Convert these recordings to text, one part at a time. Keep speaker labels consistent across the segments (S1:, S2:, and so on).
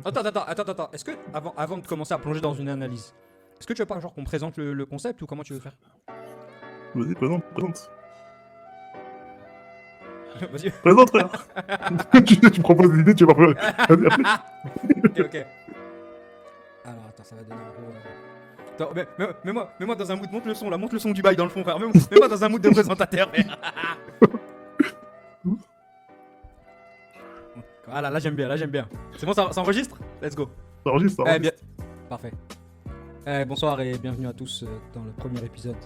S1: Attends. Est-ce que, avant de commencer à plonger dans une analyse, est-ce que tu veux pas genre qu'on présente le concept ou comment tu veux faire?
S2: Vas-y, présente.
S1: Vas-y.
S2: Présente, frère. Tu me proposes des idées, tu vas pas. Vas-y, après.
S1: Ok. Alors attends, ça va donner un gros. Attends, mets-moi dans un mood, monte le son du bail dans le fond, frère. Mets-moi dans un mood de présentateur, frère. Voilà, là j'aime bien. C'est bon, ça enregistre? Let's go.
S2: Ça enregistre, ça enregistre.
S1: Parfait. Bonsoir et bienvenue à tous dans le premier épisode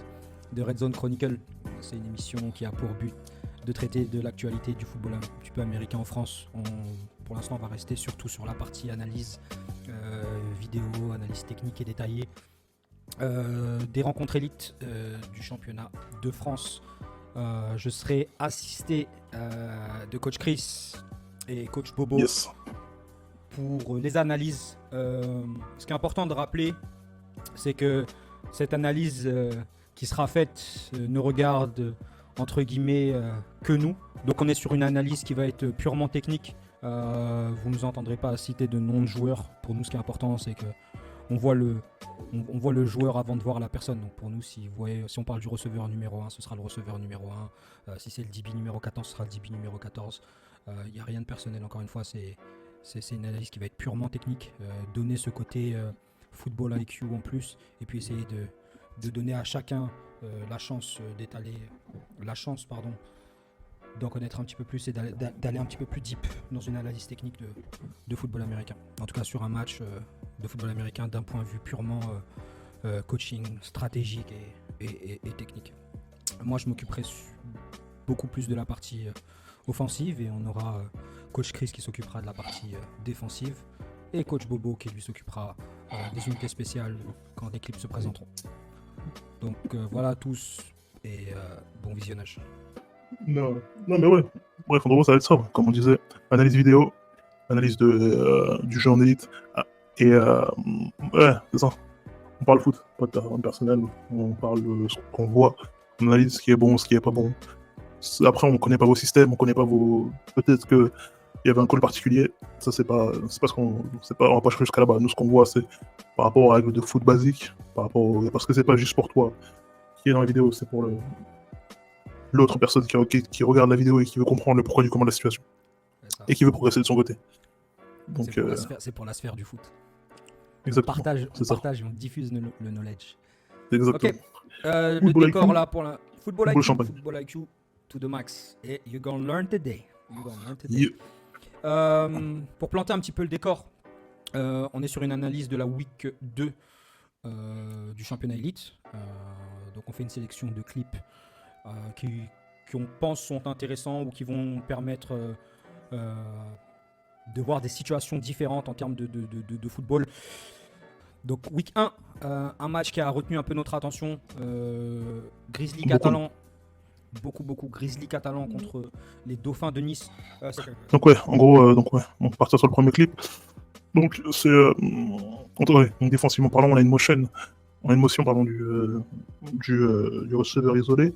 S1: de Red Zone Chronicle. C'est une émission qui a pour but de traiter de l'actualité du football un petit peu américain en France. Pour l'instant, on va rester surtout sur la partie analyse, vidéo, analyse technique et détaillée. Des rencontres élites du championnat de France. Je serai assisté de coach Chris et coach Bobo pour les analyses. Ce qui est important de rappeler, c'est que cette analyse qui sera faite ne regarde entre guillemets que nous. Donc on est sur une analyse qui va être purement technique. Vous ne nous entendrez pas citer de noms de joueurs. Pour nous, ce qui est important, c'est que on voit le joueur avant de voir la personne. Donc pour nous, si on parle du receveur numéro 1, ce sera le receveur numéro 1. Si c'est le DB numéro 14, ce sera le DB numéro 14. Il n'y a rien de personnel, encore une fois, c'est une analyse qui va être purement technique. Donner ce côté football IQ en plus, et puis essayer de donner à chacun la chance d'en connaître un petit peu plus et d'aller un petit peu plus deep dans une analyse technique de football américain. En tout cas sur un match de football américain d'un point de vue purement coaching, stratégique et technique. Moi je m'occuperai beaucoup plus de la partie offensive et on aura coach Chris qui s'occupera de la partie défensive et coach Bobo qui lui s'occupera des unités spéciales quand des clips se présenteront. Donc voilà à tous et bon visionnage.
S2: Non, mais ouais. Bref, en gros, ça va être ça. Comme on disait, analyse vidéo, analyse du jeu en élite. Et ouais, c'est ça. On parle foot, pas de terrain personnel. On parle de ce qu'on voit. On analyse ce qui est bon, ce qui est pas bon. Après, on connaît pas vos systèmes, on connaît pas vos. Peut-être que il y avait un call particulier. Ça, c'est pas ce qu'on. On va pas chercher jusqu'à là-bas. Nous, ce qu'on voit, c'est par rapport aux règles de foot basique, parce que c'est pas juste pour toi qui est dans la vidéo, c'est pour l'autre personne qui regarde la vidéo et qui veut comprendre le pourquoi du comment de la situation. Et qui veut progresser de son côté. Donc,
S1: c'est pour la sphère du foot.
S2: Exactement.
S1: On partage et on diffuse le knowledge.
S2: Exactement.
S1: Ok. Le décor IQ, là pour la football IQ to the max. Et you're gonna learn today. Yeah. Pour planter un petit peu le décor, on est sur une analyse de la week 2 du championnat élite. Donc on fait une sélection de clips qui on pense sont intéressants ou qui vont permettre de voir des situations différentes en termes de football. Donc week 1, un match qui a retenu un peu notre attention, Grizzly Catalan, beaucoup Grizzly Catalan contre les Dauphins de Nice.
S2: Donc ouais, en gros, on va partir sur le premier clip. Donc c'est donc défensivement parlant, on a une motion du receveur isolé.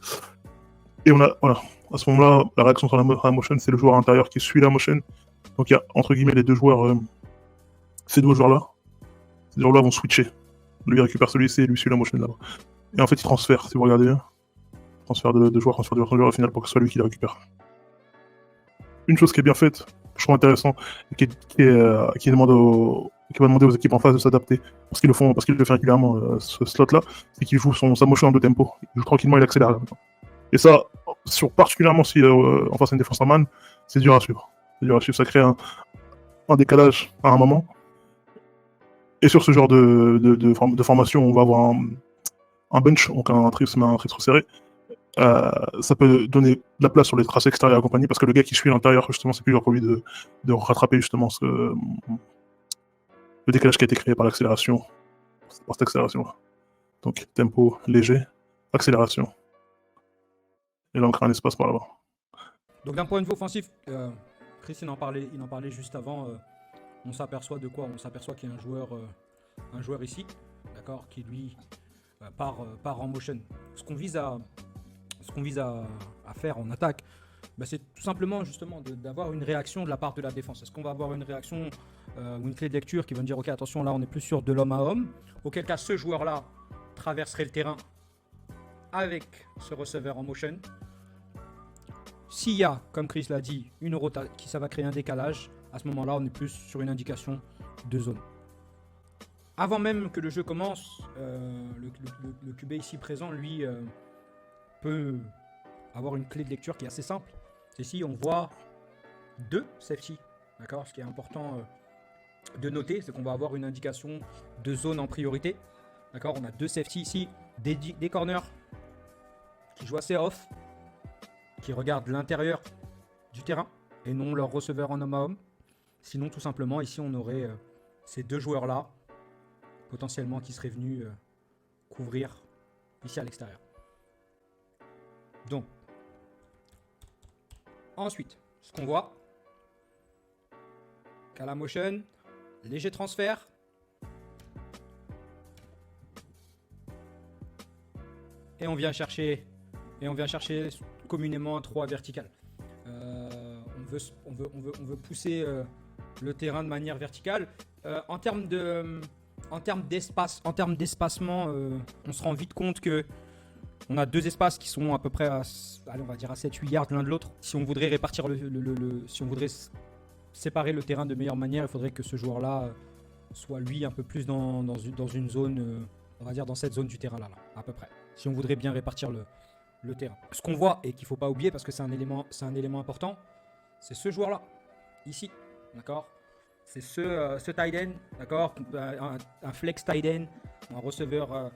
S2: Et on a, voilà, à ce moment-là, la réaction sur la motion, c'est le joueur intérieur qui suit la motion. Donc il y a, entre guillemets, les deux joueurs, ces deux joueurs-là. Ces joueurs-là vont switcher. Lui récupère celui-ci et lui suit la motion là-bas. Et en fait, il transfère, si vous regardez bien. Transfert de joueur au final pour que ce soit lui qui le récupère. Une chose qui est bien faite, je trouve intéressant, qui va demander aux équipes en face de s'adapter, parce qu'ils le font régulièrement, ce slot-là, c'est qu'il joue sa motion en deux tempos. Il joue tranquillement, il accélère là-dedans. Et ça, particulièrement si en face à une défense en man, c'est dur à suivre. Ça crée un décalage à un moment. Et sur ce genre de formation, on va avoir un bunch, donc un trips resserré. Ça peut donner de la place sur les tracés extérieurs et compagnie, parce que le gars qui suit l'intérieur, justement, c'est plus dur pour lui de rattraper justement le décalage qui a été créé par l'accélération, par cette accélération-là. Donc tempo léger, accélération. Et là, on crée un espace par là-bas.
S1: Donc d'un point de vue offensif, Chris en parlait juste avant. On s'aperçoit de quoi? On s'aperçoit qu'il y a un joueur ici, d'accord, qui lui part en motion. Ce qu'on vise à faire en attaque, C'est tout simplement justement d'avoir une réaction de la part de la défense. Est-ce qu'on va avoir une réaction ou une clé de lecture qui va me dire ok, attention, là on est plus sûr de l'homme à homme, auquel cas ce joueur-là traverserait le terrain avec ce receveur en motion. S'il y a, comme Chris l'a dit, ça va créer un décalage, à ce moment-là on est plus sur une indication de zone. Avant même que le jeu commence, le QB ici présent, lui, peut avoir une clé de lecture qui est assez simple. C'est ici on voit 2 safety. D'accord. Ce qui est important de noter, c'est qu'on va avoir une indication de zone en priorité. D'accord. On a 2 safety ici, des corners qui jouent assez off, qui regardent l'intérieur du terrain et non leur receveur en homme à homme. Sinon, tout simplement, ici on aurait ces 2 joueurs-là potentiellement qui seraient venus couvrir ici à l'extérieur. Donc, ensuite, ce qu'on voit, Kala motion, léger transfert. Et on vient chercher communément un 3 vertical. On veut pousser le terrain de manière verticale. En termes d'espacement, on se rend vite compte que on a 2 espaces qui sont à peu près à 7-8 yards l'un de l'autre. Si on voudrait répartir si on voudrait séparer le terrain de meilleure manière, il faudrait que ce joueur-là soit lui un peu plus dans une zone, on va dire dans cette zone du terrain là, à peu près. Si on voudrait bien répartir le terrain. Ce qu'on voit et qu'il ne faut pas oublier parce que c'est un élément important, c'est ce joueur-là, ici, d'accord. C'est ce tight end, d'accord, un flex tight end, un receveur.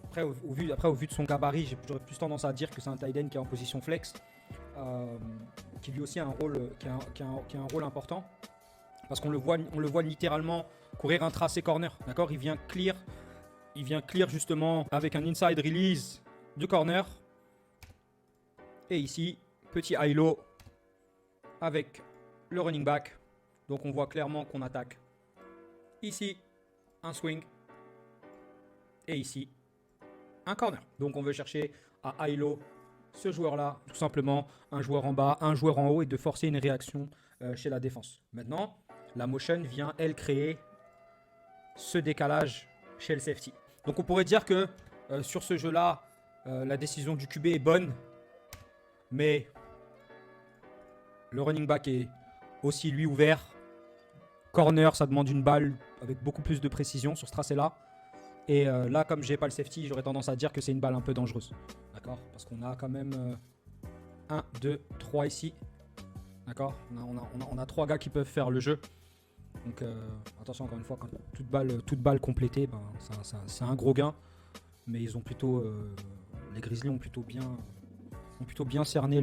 S1: Après, au vu de son gabarit, j'aurais plus tendance à dire que c'est un tight end qui est en position flex, qui lui aussi a un rôle, qui a un rôle important, parce qu'on le voit littéralement courir un tracé corner, d'accord. Il vient clear justement avec un inside release de corner, et ici petit high-low avec le running back. Donc on voit clairement qu'on attaque ici un swing et ici un corner. Donc on veut chercher à high-low ce joueur-là, tout simplement un joueur en bas, un joueur en haut, et de forcer une réaction chez la défense. Maintenant, la motion vient, elle, créer ce décalage chez le safety. Donc on pourrait dire que sur ce jeu-là, la décision du QB est bonne, mais le running back est aussi lui ouvert. Corner, ça demande une balle avec beaucoup plus de précision sur ce tracé-là. Et là, comme j'ai pas le safety, j'aurais tendance à dire que c'est une balle un peu dangereuse. D'accord. Parce qu'on a quand même 1, 2, 3 ici. D'accord. On a 3 gars qui peuvent faire le jeu. Donc attention, encore une fois, quand toute balle complétée, c'est un gros gain. Mais ils ont plutôt, les Grizzlies ont plutôt bien cerné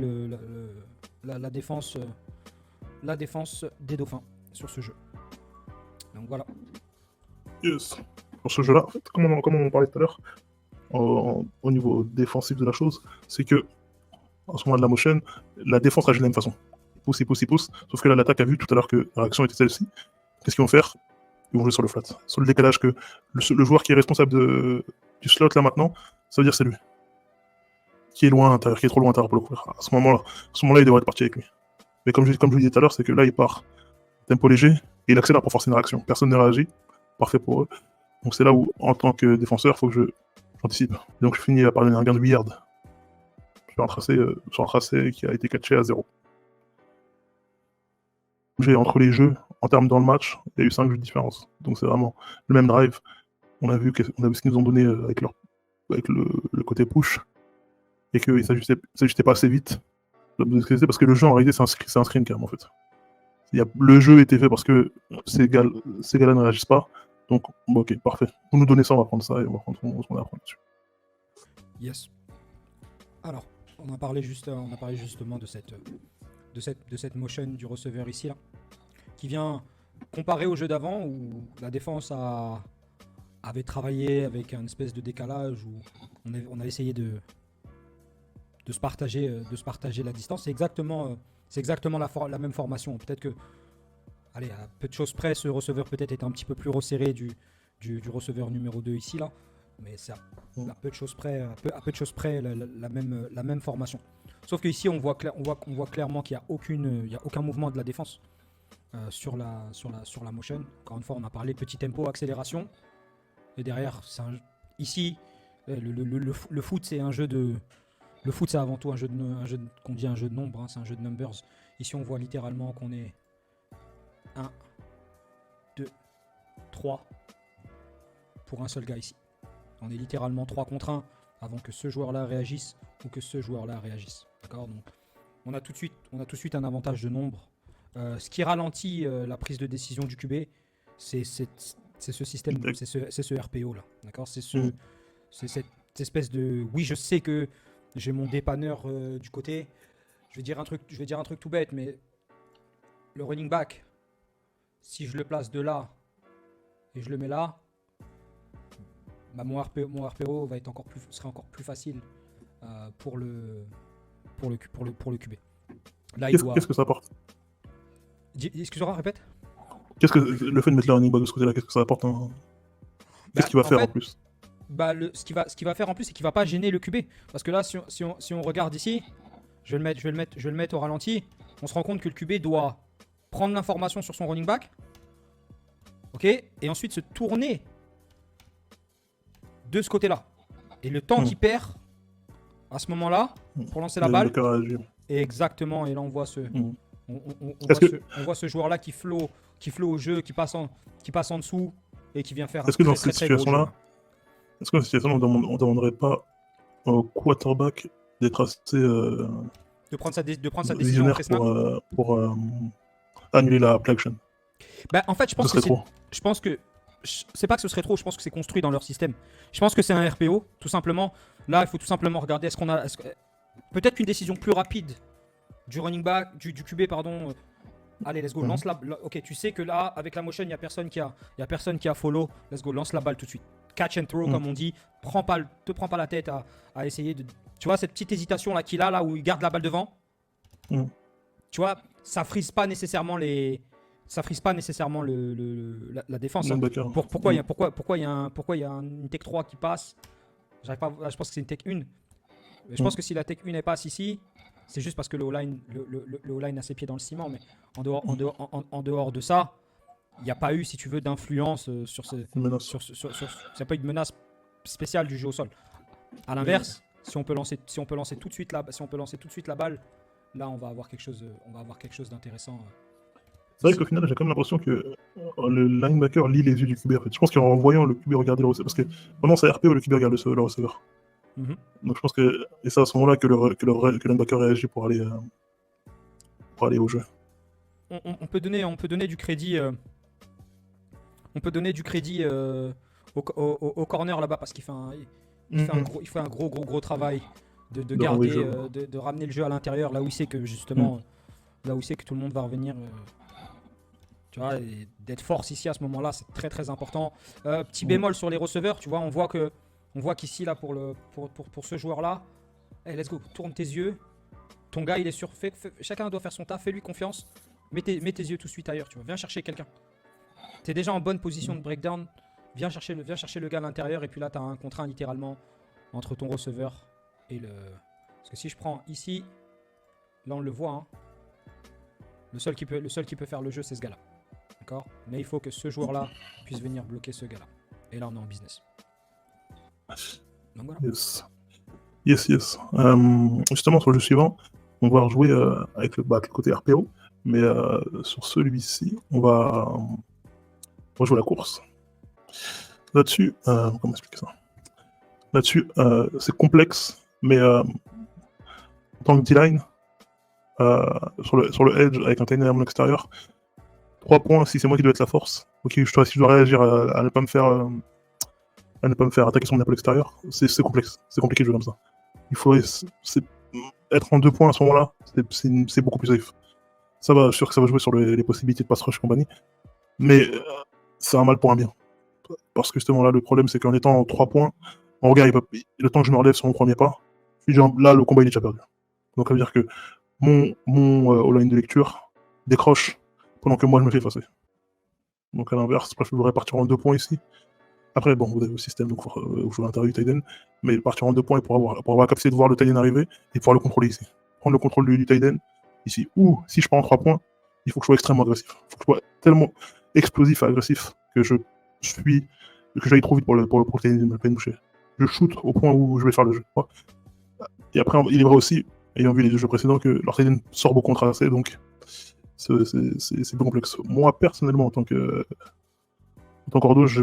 S1: la défense des Dauphins sur ce jeu. Donc voilà.
S2: Yes. Pour ce jeu-là, comme on en parlait tout à l'heure, au niveau défensif de la chose, c'est que en ce moment de la motion, la défense agit de la même façon. Il pousse. Sauf que là, l'attaque a vu tout à l'heure que la réaction était celle-ci. Qu'est-ce qu'ils vont faire? Ils vont jouer sur le flat, sur le décalage, que le joueur qui est responsable du slot là maintenant, ça veut dire c'est lui. Qui est loin à l'intérieur, qui est trop loin à l'intérieur pour le couvrir. À ce moment-là, il devrait être parti avec lui. Mais comme je vous disais tout à l'heure, c'est que là, il part tempo léger et il accélère pour forcer une réaction. Personne ne réagit. Parfait pour eux. Donc c'est là où, en tant que défenseur, il faut que j'anticipe. Donc je finis par donner un gain de 8 yards sur un tracé qui a été catché à 0. Entre les jeux, en termes dans le match, il y a eu 5 jeux de différence. Donc c'est vraiment le même drive. On a vu ce qu'ils nous ont donné avec le côté push, et qu'ils s'ajustaient pas assez vite. Parce que le jeu en réalité c'est un screen cam en fait. Le jeu était fait parce que ces gars-là ne réagissent pas. Donc ok, parfait. Vous nous donnez ça, on va prendre ça et on va prendre ce qu'on a à prendre dessus.
S1: Yes. Alors, on a parlé justement de cette motion du receveur ici là, qui vient comparer au jeu d'avant où la défense avait travaillé avec un espèce de décalage où on a essayé de se partager la distance. C'est exactement la même formation. Peut-être que, allez, à peu de choses près, ce receveur peut-être était un petit peu plus resserré du receveur numéro 2 ici là. Mais c'est à peu de choses près, à peu de choses près la même formation. Sauf qu'ici, on voit clairement qu'il n'y a aucun mouvement de la défense sur la motion. Encore une fois, on a parlé petit tempo, accélération. Et derrière, ici, le foot, c'est un jeu de... Le foot, c'est avant tout qu'on dit un jeu de nombres, hein, c'est un jeu de numbers. Ici, on voit littéralement qu'on est 1, 2, 3 pour un seul gars ici. On est littéralement 3 contre 1 avant que ce joueur-là réagisse ou que ce joueur-là réagisse. D'accord ? Donc, on a tout de suite un avantage de nombre. Ce qui ralentit la prise de décision du QB, c'est ce système, c'est ce RPO là. D'accord ? C'est cette espèce de... Oui, je sais que j'ai mon dépanneur du côté. Je vais dire un truc tout bête, mais le running back, si je le place de là et je le mets là, bah mon RPO serait encore plus facile pour le QB. Là,
S2: Qu'est-ce que ça apporte?
S1: Excuse-moi, répète.
S2: Qu'est-ce que le fait de mettre le running back de ce côté-là, qu'est-ce que ça apporte Qu'est-ce qu'il va faire en plus?
S1: Ce qu'il va faire en plus, c'est qu'il va pas gêner le QB. Parce que là, si on regarde ici, je vais le mettre au ralenti. On se rend compte que le QB doit prendre l'information sur son running back, ok, et ensuite se tourner de ce côté-là. Et le temps qu'il perd à ce moment-là pour lancer la balle, exactement. Et là, on voit on voit ce joueur-là qui flow au jeu, qui passe en dessous et qui vient faire.
S2: Est-ce que dans cette situation-là, on demanderait pas au quarterback d'être assez
S1: de prendre sa décision après snap
S2: pour annuler la play action?
S1: Bah, en fait, je pense que c'est pas que ce serait trop, je pense que c'est construit dans leur système. Je pense que c'est un RPO, tout simplement. Là, il faut tout simplement regarder peut-être qu'une décision plus rapide du running back, du QB, pardon. Allez, let's go, lance la. Ok, tu sais que là, avec la motion, il y a personne qui a follow. Let's go, lance la balle tout de suite. Catch and throw, comme on dit. Te prends pas la tête à essayer de. Tu vois cette petite hésitation là qu'il a là où il garde la balle devant. Tu vois, ça frise pas nécessairement la défense. Hein. Pourquoi il y a une tech 3 qui passe? Je pense que c'est une tech 1. Je pense que si la tech 1 elle passe ici, c'est juste parce que le O-line a ses pieds dans le ciment. Mais en dehors de ça, il n'y a pas eu, si tu veux, d'influence sur ce. Il n'y a pas eu de menace spéciale du jeu au sol. À l'inverse, si on peut lancer tout de suite la balle, là on va avoir quelque chose d'intéressant.
S2: C'est vrai qu'au final, j'ai quand même l'impression que le linebacker lit les yeux du QB. En fait. Je pense qu'en voyant le QB regarder le receveur, parce que pendant sa RPO, le QB regarde le receveur. Donc je pense que c'est à ce moment-là que le linebacker réagit pour aller au jeu.
S1: On peut donner du crédit. On peut donner du crédit au corner là-bas parce qu'il fait un gros travail de garder, de ramener le jeu à l'intérieur là où il sait que justement, là où il sait que tout le monde va revenir. Tu vois, et d'être force ici à ce moment-là, c'est très très important. Petit bémol sur les receveurs, tu vois, on voit qu'ici là pour ce joueur-là, hey, let's go, tourne tes yeux. Ton gars, il est sûr, chacun doit faire son taf, fais-lui confiance. Mets tes yeux tout de suite ailleurs, tu vois. Viens chercher quelqu'un. T'es déjà en bonne position de breakdown. Viens chercher le gars à l'intérieur et puis là t'as un contre 1 littéralement entre ton receveur et le. Parce que si je prends ici, là on le voit. Hein. Le seul qui peut faire le jeu, c'est ce gars-là. D'accord ? Mais il faut que ce joueur-là puisse venir bloquer ce gars-là. Et là on est en business. Donc voilà.
S2: Yes. Justement sur le jeu suivant, on va rejouer avec le côté RPO. Mais sur celui-ci, on va jouer la course. Là-dessus, comment expliquer ça? Là-dessus, c'est complexe, mais en tant que D-line, sur le edge, avec un tight end à mon extérieur, 3 points si c'est moi qui dois être la force. Ok, si je dois réagir à ne pas me faire attaquer son épaule extérieure, c'est complexe. C'est compliqué de jouer comme ça. Il faut être en 2 points à ce moment-là, c'est beaucoup plus safe. Ça va, je suis sûr que ça va jouer sur les possibilités de pass rush et compagnie. Mais c'est un mal pour un bien. Parce que justement là, le problème, c'est qu'en étant en 3 points, on regarde, le temps que je me relève sur mon premier pas, là, le combat, il est déjà perdu. Donc ça veut dire que mon O-line de lecture décroche pendant que moi, je me fais effacer. Donc à l'inverse, je voudrais partir en 2 points ici. Après, bon, vous avez le système, donc vous jouez à l'intérieur du tight end, mais partir en 2 points pour avoir la capacité de voir le tight end arriver et pouvoir le contrôler ici. Prendre le contrôle du tight end ici. Ou si je pars en 3 points, il faut que je sois extrêmement agressif. Il faut que je sois tellement explosif et agressif que j'aille trop vite pour le tight end de me toucher. Je shoot au point où je vais faire le jeu. Et après, il est vrai aussi, ayant vu les 2 jeux précédents, que leur tight end sort beaucoup en tracé, donc c'est plus complexe. Moi, personnellement, en tant qu'ordo, je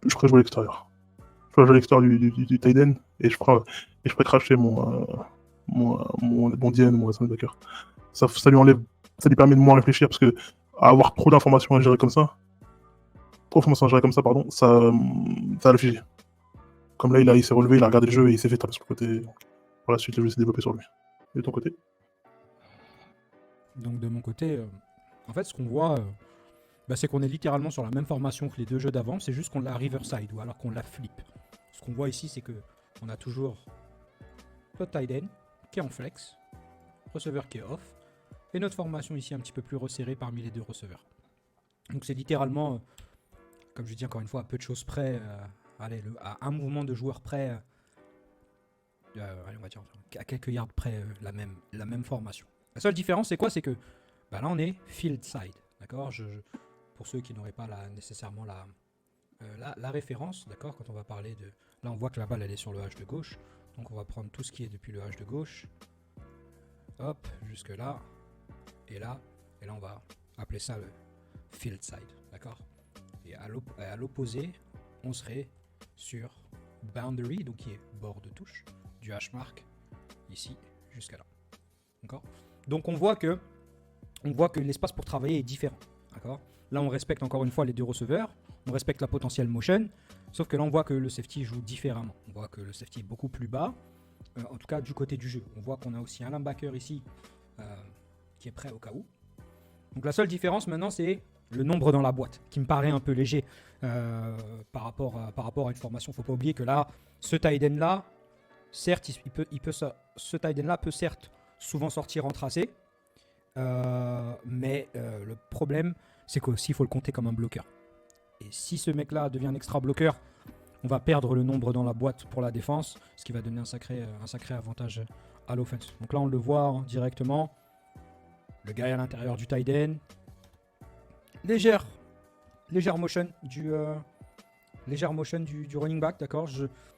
S2: ferais jouer à l'extérieur. Je ferais jouer à l'extérieur du tight end et je ferais cracher mon DN, mon linebacker. Ça lui permet de moins réfléchir parce que avoir trop d'informations à gérer comme ça, ça va le figer. Comme là, il s'est relevé, il a regardé le jeu et il s'est fait taper sur le côté. Par la suite, le jeu s'est développé sur lui. Et de ton côté?
S1: Donc de mon côté, en fait, ce qu'on voit, c'est qu'on est littéralement sur la même formation que les 2 jeux d'avant, c'est juste qu'on l'a riverside ou alors qu'on la flip. Ce qu'on voit ici, c'est que on a toujours notre tight end qui est en flex, receveur qui est off, et notre formation ici un petit peu plus resserrée parmi les 2 receveurs. Donc c'est littéralement, comme je dis encore une fois, à peu de choses près, à un mouvement de joueur près, allez, on va dire à quelques yards près, la même formation. La seule différence, c'est quoi? C'est que là, on est field side, d'accord? Pour ceux qui n'auraient pas nécessairement la référence, d'accord? Quand on va parler de... Là, on voit que la balle, elle est sur le H de gauche. Donc, on va prendre tout ce qui est depuis le H de gauche. Hop, jusque là. Et là, on va appeler ça le field side, d'accord? Et à l'opposé, on serait sur boundary, donc qui est bord de touche, du H-mark, ici, jusqu'à là. D'accord? Donc on voit que l'espace pour travailler est différent. D'accord? Là, on respecte encore une fois les 2 receveurs, on respecte la potentielle motion, sauf que là, on voit que le safety joue différemment. On voit que le safety est beaucoup plus bas, en tout cas du côté du jeu. On voit qu'on a aussi un linebacker ici qui est prêt au cas où. Donc la seule différence maintenant, c'est le nombre dans la boîte, qui me paraît un peu léger par rapport à une formation. Il ne faut pas oublier que là, ce tight end là, certes, ce tight end là peut certes souvent sortir en tracé, mais le problème, c'est qu'aussi il faut le compter comme un bloqueur. Et si ce mec-là devient un extra bloqueur, on va perdre le nombre dans la boîte pour la défense, ce qui va donner un sacré avantage à l'offense. Donc là, on le voit directement. Le gars est à l'intérieur du tight end. Légère motion du running back, d'accord.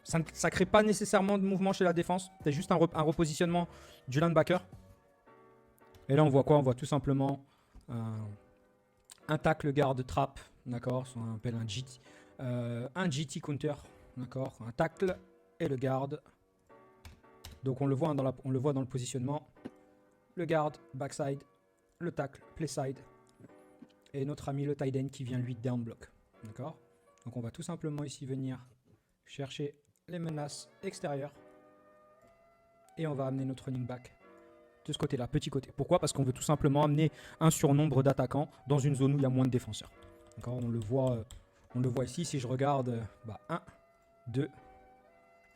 S1: Ça ne crée pas nécessairement de mouvement chez la défense. C'est juste un repositionnement du linebacker. Et là, on voit quoi? On voit tout simplement un tackle garde trap, d'accord. On appelle un GT counter, d'accord. Un tackle et le garde. Donc on le voit dans le positionnement. Le garde, backside, le tackle, playside. Et notre ami le tight end qui vient lui down block. D'accord? Donc on va tout simplement ici venir chercher les menaces extérieures. Et on va amener notre running back de ce côté-là, petit côté. Pourquoi? Parce qu'on veut tout simplement amener un surnombre d'attaquants dans une zone où il y a moins de défenseurs. D'accord? On le voit ici. Si je regarde 1, 2,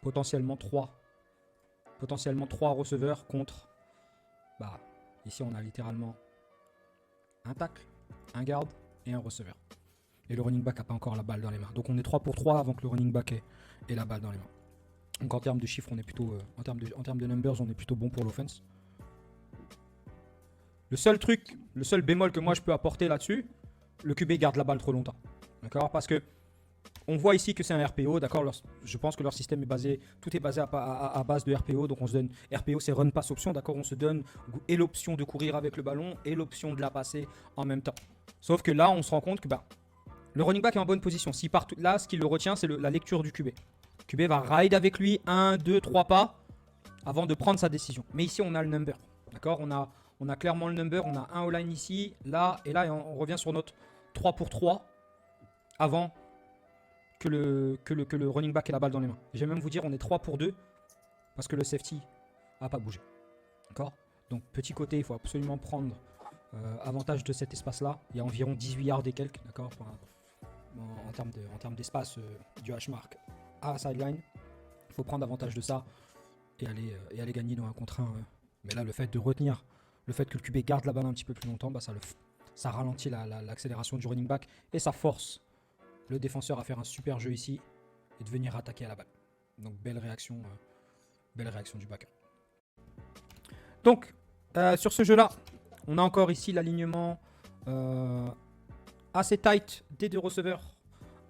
S1: potentiellement 3 receveurs contre... ici on a littéralement un tackle, un garde et un receveur. Et le running back n'a pas encore la balle dans les mains. Donc on est 3 pour 3 avant que le running back ait la balle dans les mains. Donc en termes de chiffres, on est plutôt en termes de numbers, on est plutôt bon pour l'offense. Le seul bémol que moi je peux apporter là-dessus, le QB garde la balle trop longtemps. D'accord? Parce que on voit ici que c'est un RPO, d'accord? Je pense que leur système est basé, tout est basé à base de RPO, donc on se donne, RPO c'est run pass option, d'accord? On se donne et l'option de courir avec le ballon et l'option de la passer en même temps. Sauf que là, on se rend compte que le running back est en bonne position. S'il part là, ce qui le retient, c'est la lecture du QB. Le QB va ride avec lui 1, 2, 3 pas avant de prendre sa décision. Mais ici, on a le number, d'accord? On a clairement le number, on a un all-line ici, là, et là, et on revient sur notre 3 pour 3 avant que le running back ait la balle dans les mains. Je vais même vous dire, on est 3 pour 2 parce que le safety n'a pas bougé. D'accord? Donc, petit côté, il faut absolument prendre avantage de cet espace-là. Il y a environ 18 yards et quelques, d'accord? En termes d'espace du H-mark à la sideline. Il faut prendre avantage de ça et aller gagner dans un contre 1. Mais là, le fait de retenir, le fait que le QB garde la balle un petit peu plus longtemps, ça ralentit l'accélération du running back et ça force le défenseur à faire un super jeu ici et de venir attaquer à la balle. Donc belle réaction du backer. Donc sur ce jeu-là, on a encore ici l'alignement assez tight des deux receveurs.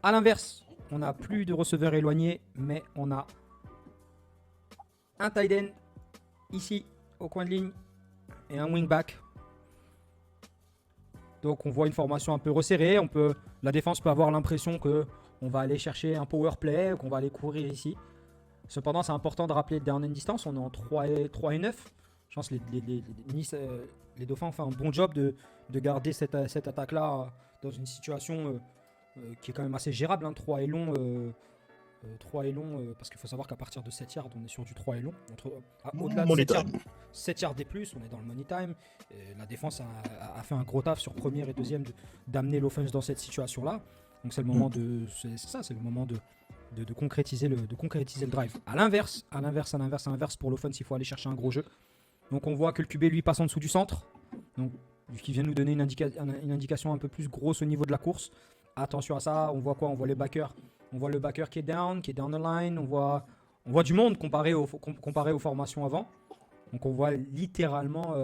S1: À l'inverse, on n'a plus de receveurs éloignés, mais on a un tight end ici au coin de ligne et un wingback. Donc on voit une formation un peu resserrée. La défense peut avoir l'impression qu'on va aller chercher un power play, qu'on va aller courir ici. Cependant, c'est important de rappeler down and distance. On est en 3 et 9. Je pense que les Dauphins ont fait un bon job de garder cette attaque-là dans une situation qui est quand même assez gérable. 3 est long. 3 est long parce qu'il faut savoir qu'à partir de 7 yards, on est sur du 3 est long. Au-delà de 7 yards et plus, on est dans le money time. La défense a fait un gros taf sur première et deuxième d'amener l'offense dans cette situation-là. Donc c'est le moment c'est le moment de concrétiser le drive. À l'inverse, pour l'offense, il faut aller chercher un gros jeu. Donc on voit que le QB lui passe en dessous du centre. Donc qui vient nous donner une indication un peu plus grosse au niveau de la course. Attention à ça, on voit quoi? On voit les backers. On voit le backer qui est down the line. On voit du monde comparé aux formations avant. Donc on voit littéralement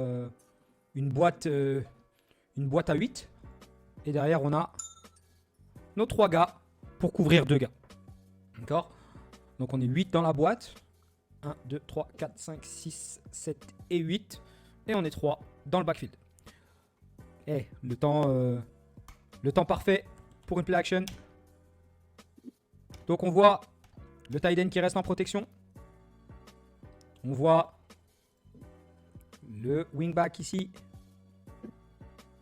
S1: une boîte à 8. Et derrière on a nos 3 gars pour couvrir 2 gars. D'accord? Donc on est 8 dans la boîte. 1, 2, 3, 4, 5, 6, 7 et 8. Et on est 3 dans le backfield. Et le temps parfait pour une play action. Donc on voit le tight end qui reste en protection. On voit le wingback ici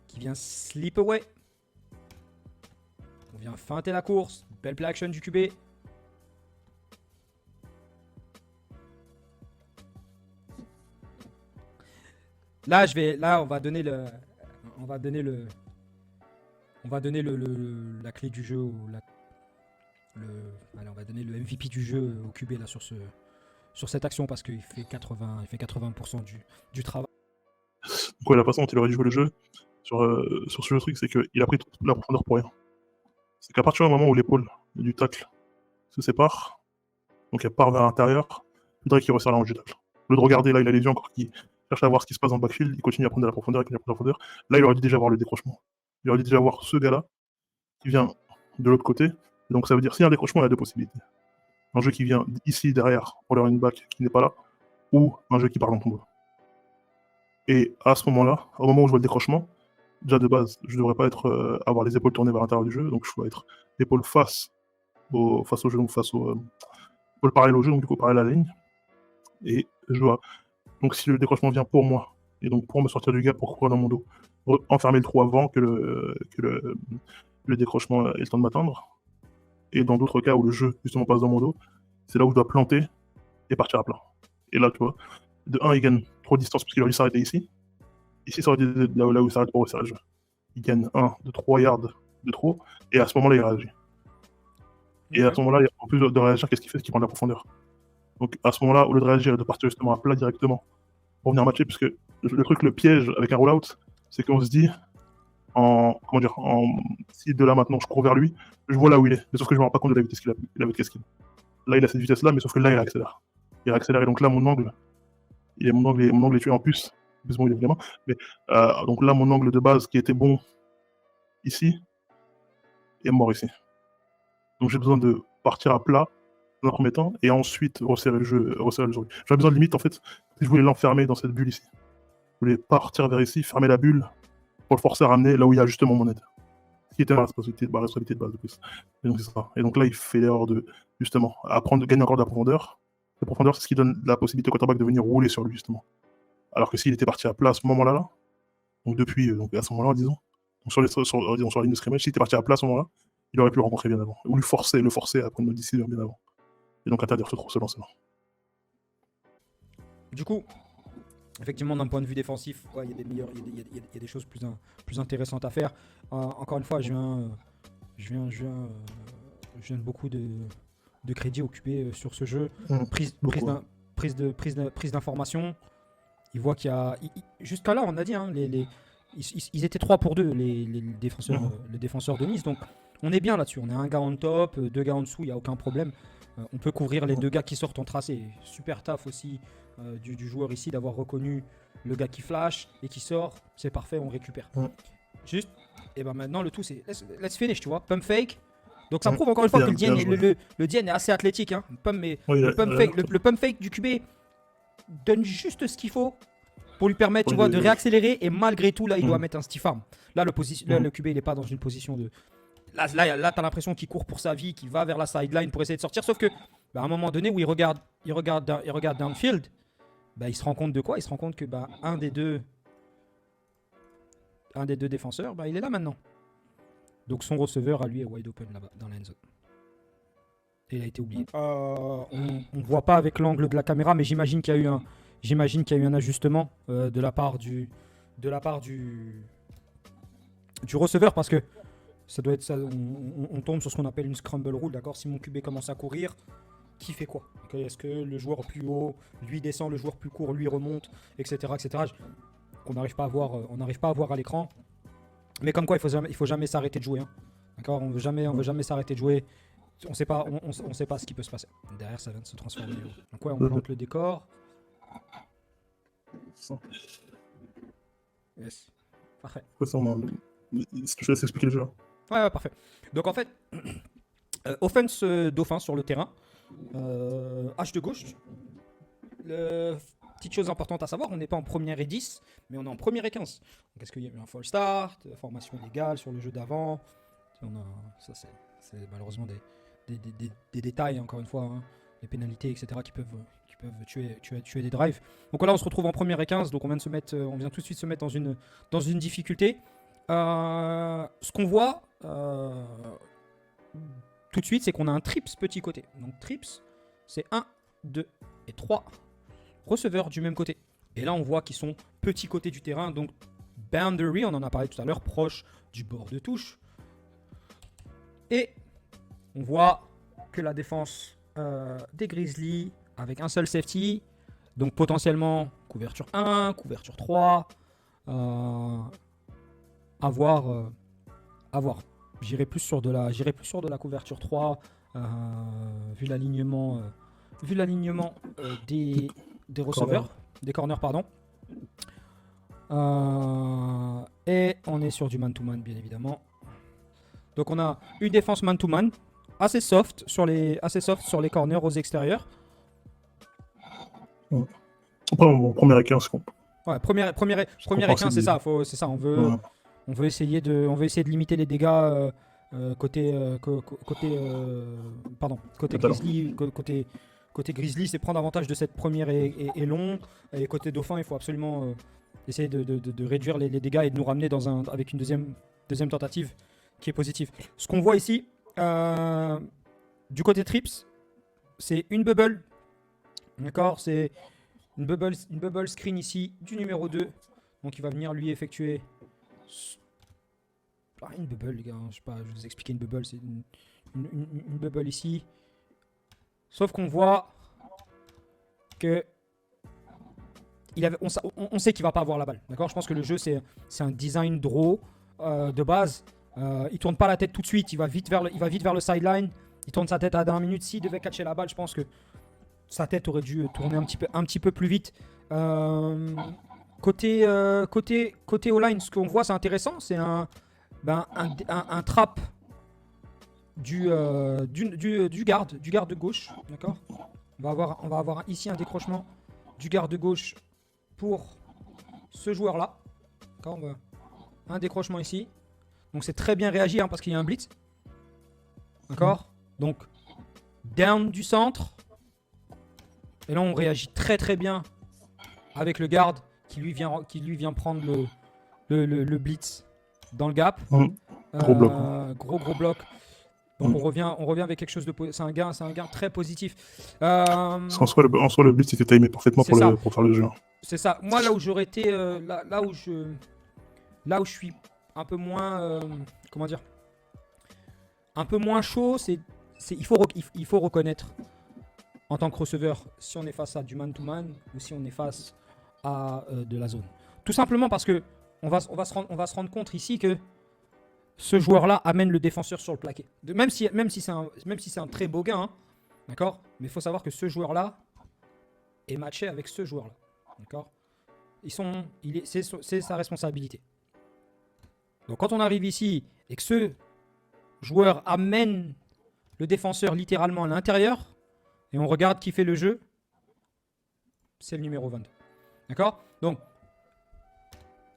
S1: qui vient slip away. On vient feinter la course. Belle play action du QB. Là, on va donner la clé du jeu allez, on va donner le MVP du jeu au QB là sur cette action parce qu'il fait 80% du travail.
S2: Donc ouais, la façon dont il aurait dû jouer le jeu sur ce truc, c'est qu'il a pris toute la profondeur pour rien. C'est qu'à partir du moment où l'épaule du tacle se sépare, donc elle part vers l'intérieur, il faudrait qu'il resserre la hanche du tacle. Au lieu de regarder, là il a les yeux encore qui cherchent à voir ce qui se passe dans le backfield, il continue à prendre de la profondeur, Là il aurait dû déjà voir le décrochement. Il aurait dû déjà voir ce gars-là qui vient de l'autre côté. Donc ça veut dire s'il y a un décrochement, il y a deux possibilités. Un jeu qui vient ici derrière pour le running back qui n'est pas là, ou un jeu qui part dans ton dos. Et à ce moment-là, au moment où je vois le décrochement, déjà de base, je ne devrais pas avoir les épaules tournées vers l'intérieur du jeu, donc je dois être l'épaule face au jeu, donc épaule parallèle au jeu, donc du coup parallèle à la ligne. Et je dois, donc si le décrochement vient pour moi, et donc pour me sortir du gap, pour courir dans mon dos, enfermer le trou avant que le décrochement ait le temps de m'atteindre. Et dans d'autres cas où le jeu justement passe dans mon dos, c'est là où je dois planter et partir à plat. Et là, tu vois, de 1, il gagne trop de distance parce qu'il aurait dû s'arrêter ici. Ici, ça aurait été là où il s'arrête pour resserrer le jeu. Il gagne 1, 2, 3 yards de trop, et à ce moment-là, il réagit. Et à ce moment-là, en plus de réagir, qu'est-ce qu'il fait? C'est qu'il prend de la profondeur. Donc à ce moment-là, au lieu de réagir et de partir justement à plat directement pour venir matcher, puisque le piège avec un rollout, c'est qu'on se dit, si de là maintenant je cours vers lui, je vois là où il est, mais sauf que je me rends pas compte de la vitesse qu'il a. Là, il a cette vitesse-là, mais sauf que là, il accélère. Et donc là, mon angle est tué en plus, bon, évidemment. Mais donc là, mon angle de base qui était bon ici est mort ici. Donc j'ai besoin de partir à plat dans un premier temps et ensuite resserrer le jeu. J'avais besoin de limite en fait, si je voulais l'enfermer dans cette bulle ici. Je voulais partir vers ici, fermer la bulle pour le forcer à ramener là où il y a justement mon aide. Ce qui était ma responsabilité de base de plus. Et donc c'est ça. Et donc là, il fait l'erreur de justement gagner encore de la profondeur. La profondeur, c'est ce qui donne la possibilité au quarterback de venir rouler sur lui justement. Alors que s'il était parti à plat à ce moment-là, donc depuis à ce moment-là, disons, donc sur la ligne de scrimmage, s'il était parti à plat à ce moment-là, il aurait pu le rencontrer bien avant. Ou le forcer à prendre une décision bien avant. Et donc interdire se lancer là.
S1: Du coup, effectivement, d'un point de vue défensif, il y a des choses plus intéressantes à faire. Encore une fois, je donne beaucoup de crédit au QB sur ce jeu. Prise d'information. Il voit qu'il y a... Jusqu'à là, on a dit, hein, ils étaient 3 pour 2, les défenseurs de Nice. Donc, On est bien là-dessus. On a un gars en top, deux gars en dessous, il n'y a aucun problème. On peut couvrir les deux gars qui sortent en tracé. Super taf aussi du joueur ici d'avoir reconnu le gars qui flash et qui sort. C'est parfait, on récupère. Juste, et ben maintenant le tout c'est let's finish, tu vois. Pump fake. Donc ça prouve encore une fois que le DN est assez athlétique. Hein. Le pump fake du QB donne juste ce qu'il faut pour lui permettre tu vois, de réaccélérer. Et malgré tout, là, il doit mettre un stiff arm. Là, le QB, il n'est pas dans une position de... Là tu as l'impression qu'il court pour sa vie, qu'il va vers la sideline pour essayer de sortir. Sauf que, à un moment donné où il regarde downfield, il se rend compte de quoi? Il se rend compte que un des deux défenseurs, il est là maintenant. Donc son receveur à lui est wide open là-bas dans la end zone. Et il a été oublié. On voit pas avec l'angle de la caméra, mais j'imagine qu'il y a eu un ajustement de la part du receveur, parce que ça doit être ça. On tombe sur ce qu'on appelle une scramble rule, d'accord? Si mon QB commence à courir, qui fait quoi? Est-ce que le joueur plus haut lui descend, le joueur plus court lui remonte, etc., etc. On n'arrive pas à voir à l'écran. Mais comme quoi, il faut jamais s'arrêter de jouer. Hein. D'accord? On veut jamais s'arrêter de jouer. On sait pas ce qui peut se passer. Derrière, ça vient de se transformer. Donc ouais, on plante le décor. Yes. Parfait.
S2: Est-ce que je laisse expliquer le jeu?
S1: Ouais, parfait. Donc en fait, offense Dauphin sur le terrain. H de gauche. Petite chose importante à savoir, on n'est pas en première et 10, mais on est en première et 15. Donc est-ce qu'il y a eu un false start, formation légale sur le jeu d'avant? Ça c'est malheureusement des détails, encore une fois, hein, les pénalités, etc. qui peuvent tuer des drives. Donc là on se retrouve en première et 15, donc on vient tout de suite se mettre dans une difficulté. Ce qu'on voit tout de suite, c'est qu'on a un trips petit côté. Donc trips, c'est 1, 2 et 3 receveurs du même côté. Et là, on voit qu'ils sont petits côté du terrain. Donc boundary, on en a parlé tout à l'heure, proche du bord de touche. Et on voit que la défense des Grizzlies, avec un seul safety, donc potentiellement couverture 1, couverture 3, à voir. J'irai plus sur de la couverture 3, vu l'alignement des receveurs, des corners, pardon. Et on est sur du man-to-man, bien évidemment. Donc on a une défense man-to-man, assez soft sur les corners aux extérieurs.
S2: Première et 15, quoi.
S1: Ouais, première et 15, c'est ça. On veut essayer de limiter les dégâts côté Grizzly. Côté Grizzly, c'est prendre avantage de cette première et long. Et côté Dauphin, il faut absolument essayer de réduire les dégâts et de nous ramener avec une deuxième tentative qui est positive. Ce qu'on voit ici, du côté Trips, c'est une bubble. D'accord, c'est une bubble screen ici du numéro 2. Donc il va venir lui effectuer une bubble, les gars. Je sais pas, je vais vous expliquer une bubble. C'est une bubble ici. Sauf qu'on voit que on sait qu'il va pas avoir la balle. D'accord, je pense que le jeu c'est un design draw de base. Il tourne pas la tête tout de suite. Il va vite vers le sideline. Il tourne sa tête à la dernière minute. S'il devait catcher la balle, je pense que sa tête aurait dû tourner un petit peu plus vite. Côté O-line, ce qu'on voit, c'est intéressant. C'est un trap du garde de gauche. D'accord. On va avoir ici un décrochement du garde de gauche pour ce joueur-là. D'accord. Un décrochement ici. Donc c'est très bien réagi parce qu'il y a un blitz. D'accord. Donc down du centre. Et là on réagit très très bien avec le garde qui lui vient prendre le blitz dans le gap.
S2: Gros bloc.
S1: Gros bloc. Donc on revient avec quelque chose de c'est un gain très positif. En
S2: soi le blitz était timé parfaitement pour faire le jeu.
S1: C'est ça. Moi là où j'aurais été là où je suis un peu moins un peu moins chaud, il faut reconnaître en tant que receveur si on est face à du man-to-man ou si on est face à de la zone. Tout simplement parce que on va se rendre compte ici que ce joueur-là amène le défenseur sur le plaqué. Même si c'est un très beau gain, hein, d'accord. Mais il faut savoir que ce joueur-là est matché avec ce joueur-là, d'accord. C'est sa responsabilité. Donc quand on arrive ici et que ce joueur amène le défenseur littéralement à l'intérieur et on regarde qui fait le jeu, c'est le numéro 22. D'accord. Donc,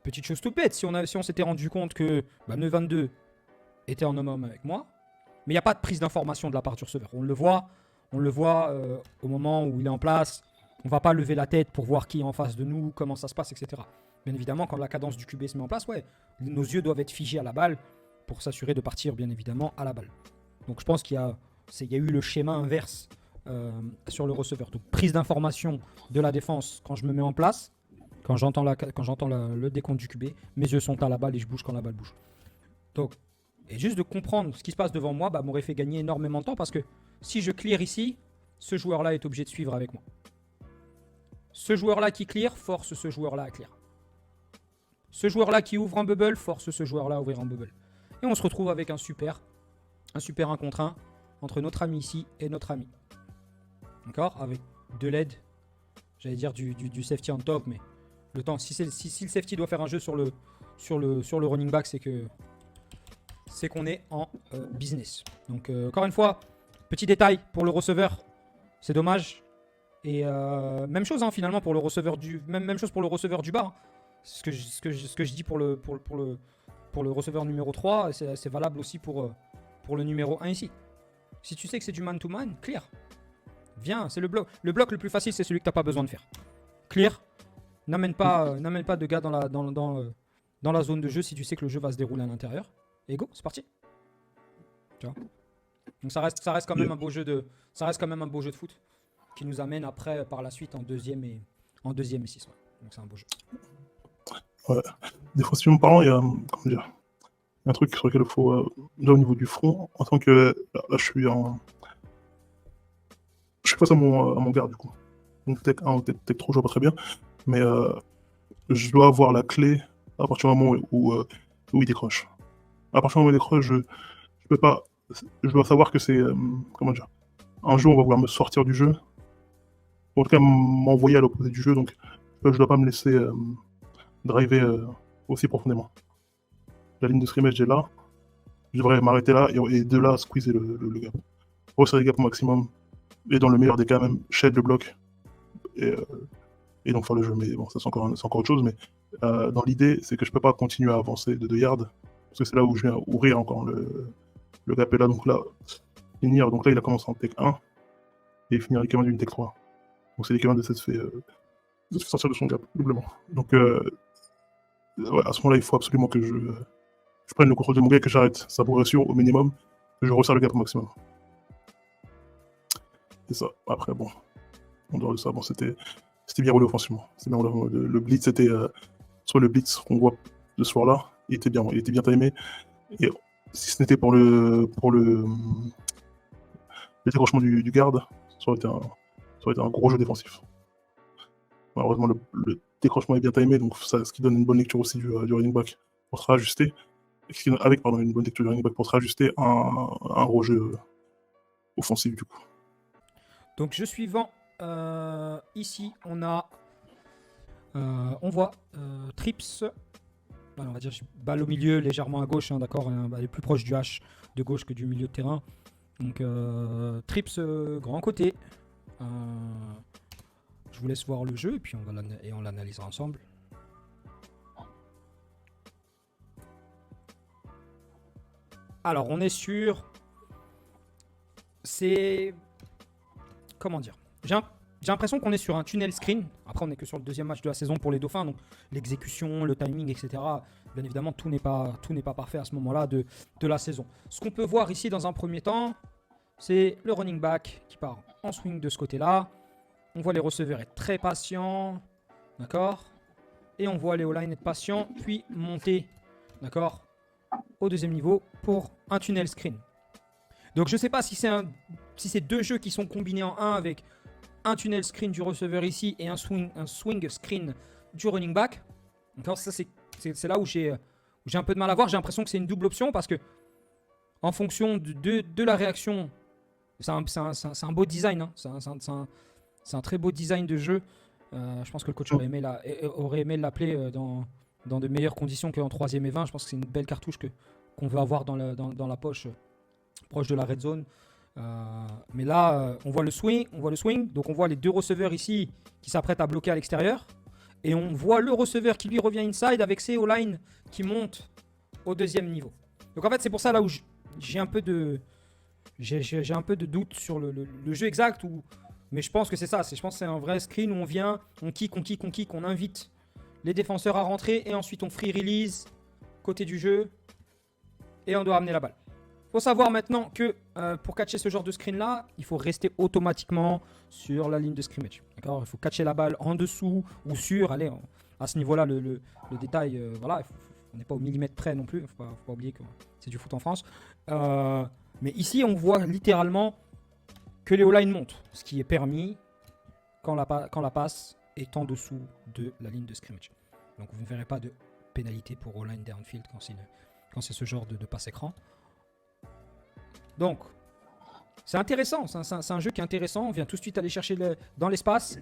S1: petite chose toute bête, si on s'était rendu compte que le 22 était en homme avec moi, mais il n'y a pas de prise d'information de la part du receveur. On le voit au moment où il est en place. On ne va pas lever la tête pour voir qui est en face de nous, comment ça se passe, etc. Bien évidemment, quand la cadence du QB se met en place, nos yeux doivent être figés à la balle pour s'assurer de partir, bien évidemment, à la balle. Donc je pense qu'il y a eu le schéma inverse sur le receveur. Donc prise d'information de la défense quand je me mets en place, quand j'entends le décompte du QB, mes yeux sont à la balle et je bouge quand la balle bouge. Donc, et juste de comprendre ce qui se passe devant moi m'aurait fait gagner énormément de temps parce que si je clear ici, ce joueur-là est obligé de suivre avec moi. Ce joueur-là qui clear force ce joueur-là à clear. Ce joueur-là qui ouvre un bubble force ce joueur-là à ouvrir un bubble. Et on se retrouve avec un super 1 contre 1 entre notre ami ici et notre ami. D'accord. Avec de l'aide, j'allais dire du safety on top, mais le temps, si le safety doit faire un jeu sur le running back, c'est qu'on est en business. Donc encore une fois, petit détail pour le receveur, c'est dommage. Et même chose finalement pour le receveur même chose pour le receveur du bas. Hein. Ce que je dis pour le receveur numéro 3, c'est valable aussi pour le numéro 1 ici. Si tu sais que c'est du man-to-man, clear. Viens, c'est le bloc. Le bloc le plus facile, c'est celui que tu n'as pas besoin de faire. Clear. N'amène pas de gars dans la zone de jeu si tu sais que le jeu va se dérouler à l'intérieur. Et go, c'est parti. Tu vois. Donc ça reste quand même un beau jeu de foot qui nous amène après par la suite en deuxième et 6. Ouais. Donc c'est un beau jeu.
S2: Ouais. Défensivement parlant, il y a un truc sur lequel il faut là au niveau du front, en tant que là je suis face à mon garde du coup. Donc tech 1 ou tech 3, je vois pas très bien, mais je dois avoir la clé à partir du moment où il décroche. À partir du moment où il décroche, je peux pas. Je dois savoir que c'est un jeu on va vouloir me sortir du jeu, en tout cas m'envoyer à l'opposé du jeu, donc je dois pas me laisser driver aussi profondément. La ligne de scrimmage est là, je devrais m'arrêter là et de là squeezer le gap. Resserrer le gap au maximum, et dans le meilleur des cas même, shed le bloc, et donc faire le jeu. Mais bon, ça c'est encore autre chose, mais dans l'idée, c'est que je peux pas continuer à avancer de 2 yards, parce que c'est là où je viens ouvrir encore le gap est là, donc là, finir, donc là il a commencé en tech 1, et il finit l'équivalent d'une tech 3. Donc c'est l'équivalent de ça se fait sortir de son gap, doublement. Donc à ce moment-là, il faut absolument que je prenne le contrôle de mon gars et que j'arrête sa progression au minimum, que je resserre le gap au maximum. C'est ça. Après, bon, en dehors de ça, bon, c'était bien roulé offensivement. Le blitz, c'était soit le blitz qu'on voit ce soir-là, il était bien timé. Et si ce n'était pour le décrochement du garde, ça aurait été un gros jeu défensif. Malheureusement, le décrochement est bien timé, donc ce qui donne une bonne lecture aussi du running back pour se réajuster. Avec une bonne lecture du running back pour se réajuster à un gros jeu offensif du coup.
S1: Donc jeu suivant, ici on voit Trips, on va dire balle au milieu, légèrement à gauche, hein, d'accord, elle est plus proche du H de gauche que du milieu de terrain. Donc Trips grand côté. Je vous laisse voir le jeu et puis on l'analysera ensemble. Alors on est sur... Comment dire, j'ai l'impression qu'on est sur un tunnel screen. Après, on n'est que sur le 2e match de la saison pour les Dauphins, donc l'exécution, le timing, etc. Bien évidemment, tout n'est pas parfait à ce moment-là de la saison. Ce qu'on peut voir ici dans un premier temps, c'est le running back qui part en swing de ce côté-là. On voit les receveurs être très patients, d'accord. Et on voit les O-line être patients, puis monter, d'accord, au 2e niveau pour un tunnel screen. Donc je ne sais pas si c'est 2 jeux qui sont combinés en un avec un tunnel screen du receveur ici et un swing screen du running back. Donc ça c'est là où j'ai j'ai un peu de mal à voir. J'ai l'impression que c'est une double option parce que en fonction de la réaction, c'est un beau design. Hein. C'est un très beau design de jeu. Je pense que le coach aurait aimé l'appeler dans de meilleures conditions qu'en 3ème et 20. Je pense que c'est une belle cartouche qu'on veut avoir dans la poche proche de la red zone. Mais là, on voit le swing. Donc on voit les deux receveurs ici qui s'apprêtent à bloquer à l'extérieur. Et on voit le receveur qui lui revient inside avec ses O-line qui montent au 2e niveau. Donc en fait, c'est pour ça là où j'ai un peu de doute sur le jeu exact. Mais je pense que c'est ça. Je pense que c'est un vrai screen où on vient, on kick, on invite les défenseurs à rentrer et ensuite on free release côté du jeu et on doit amener la balle. Faut savoir maintenant que pour catcher ce genre de screen là, il faut rester automatiquement sur la ligne de scrimmage. D'accord ? Il faut catcher la balle en dessous ou sur. Allez, à ce niveau-là, le détail, voilà, on n'est pas au millimètre près non plus. Faut pas oublier que c'est du foot en France. Mais ici, on voit littéralement que les O-line montent, ce qui est permis quand la passe est en dessous de la ligne de scrimmage. Donc vous ne verrez pas de pénalité pour O-line downfield quand c'est ce genre de passe écran. Donc, c'est intéressant, c'est un jeu qui est intéressant, on vient tout de suite aller chercher dans l'espace,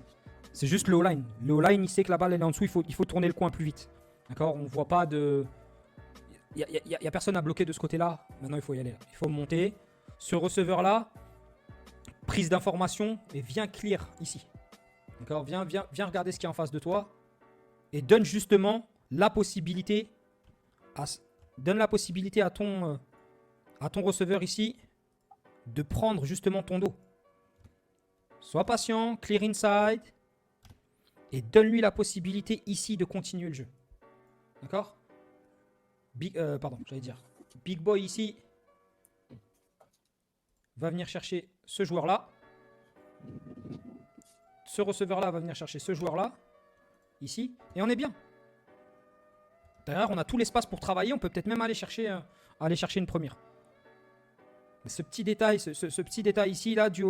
S1: c'est juste le O-line. Le O-line, il sait que la balle est en dessous, il faut tourner le coin plus vite. D'accord ? On ne voit pas de... Il n'y a personne à bloquer de ce côté-là, maintenant il faut y aller. Il faut monter, ce receveur-là, prise d'information et viens clear ici. D'accord ? Viens regarder ce qui est en face de toi et donne justement la possibilité à ton receveur ici de prendre justement ton dos. Sois patient, clear inside et donne-lui la possibilité ici de continuer le jeu. D'accord ? Big Boy ici va venir chercher ce joueur-là. Ce receveur-là va venir chercher ce joueur-là ici et on est bien. Derrière, on a tout l'espace pour travailler. On peut peut-être même aller chercher une première. Mais ce petit détail, ce petit détail ici, là, du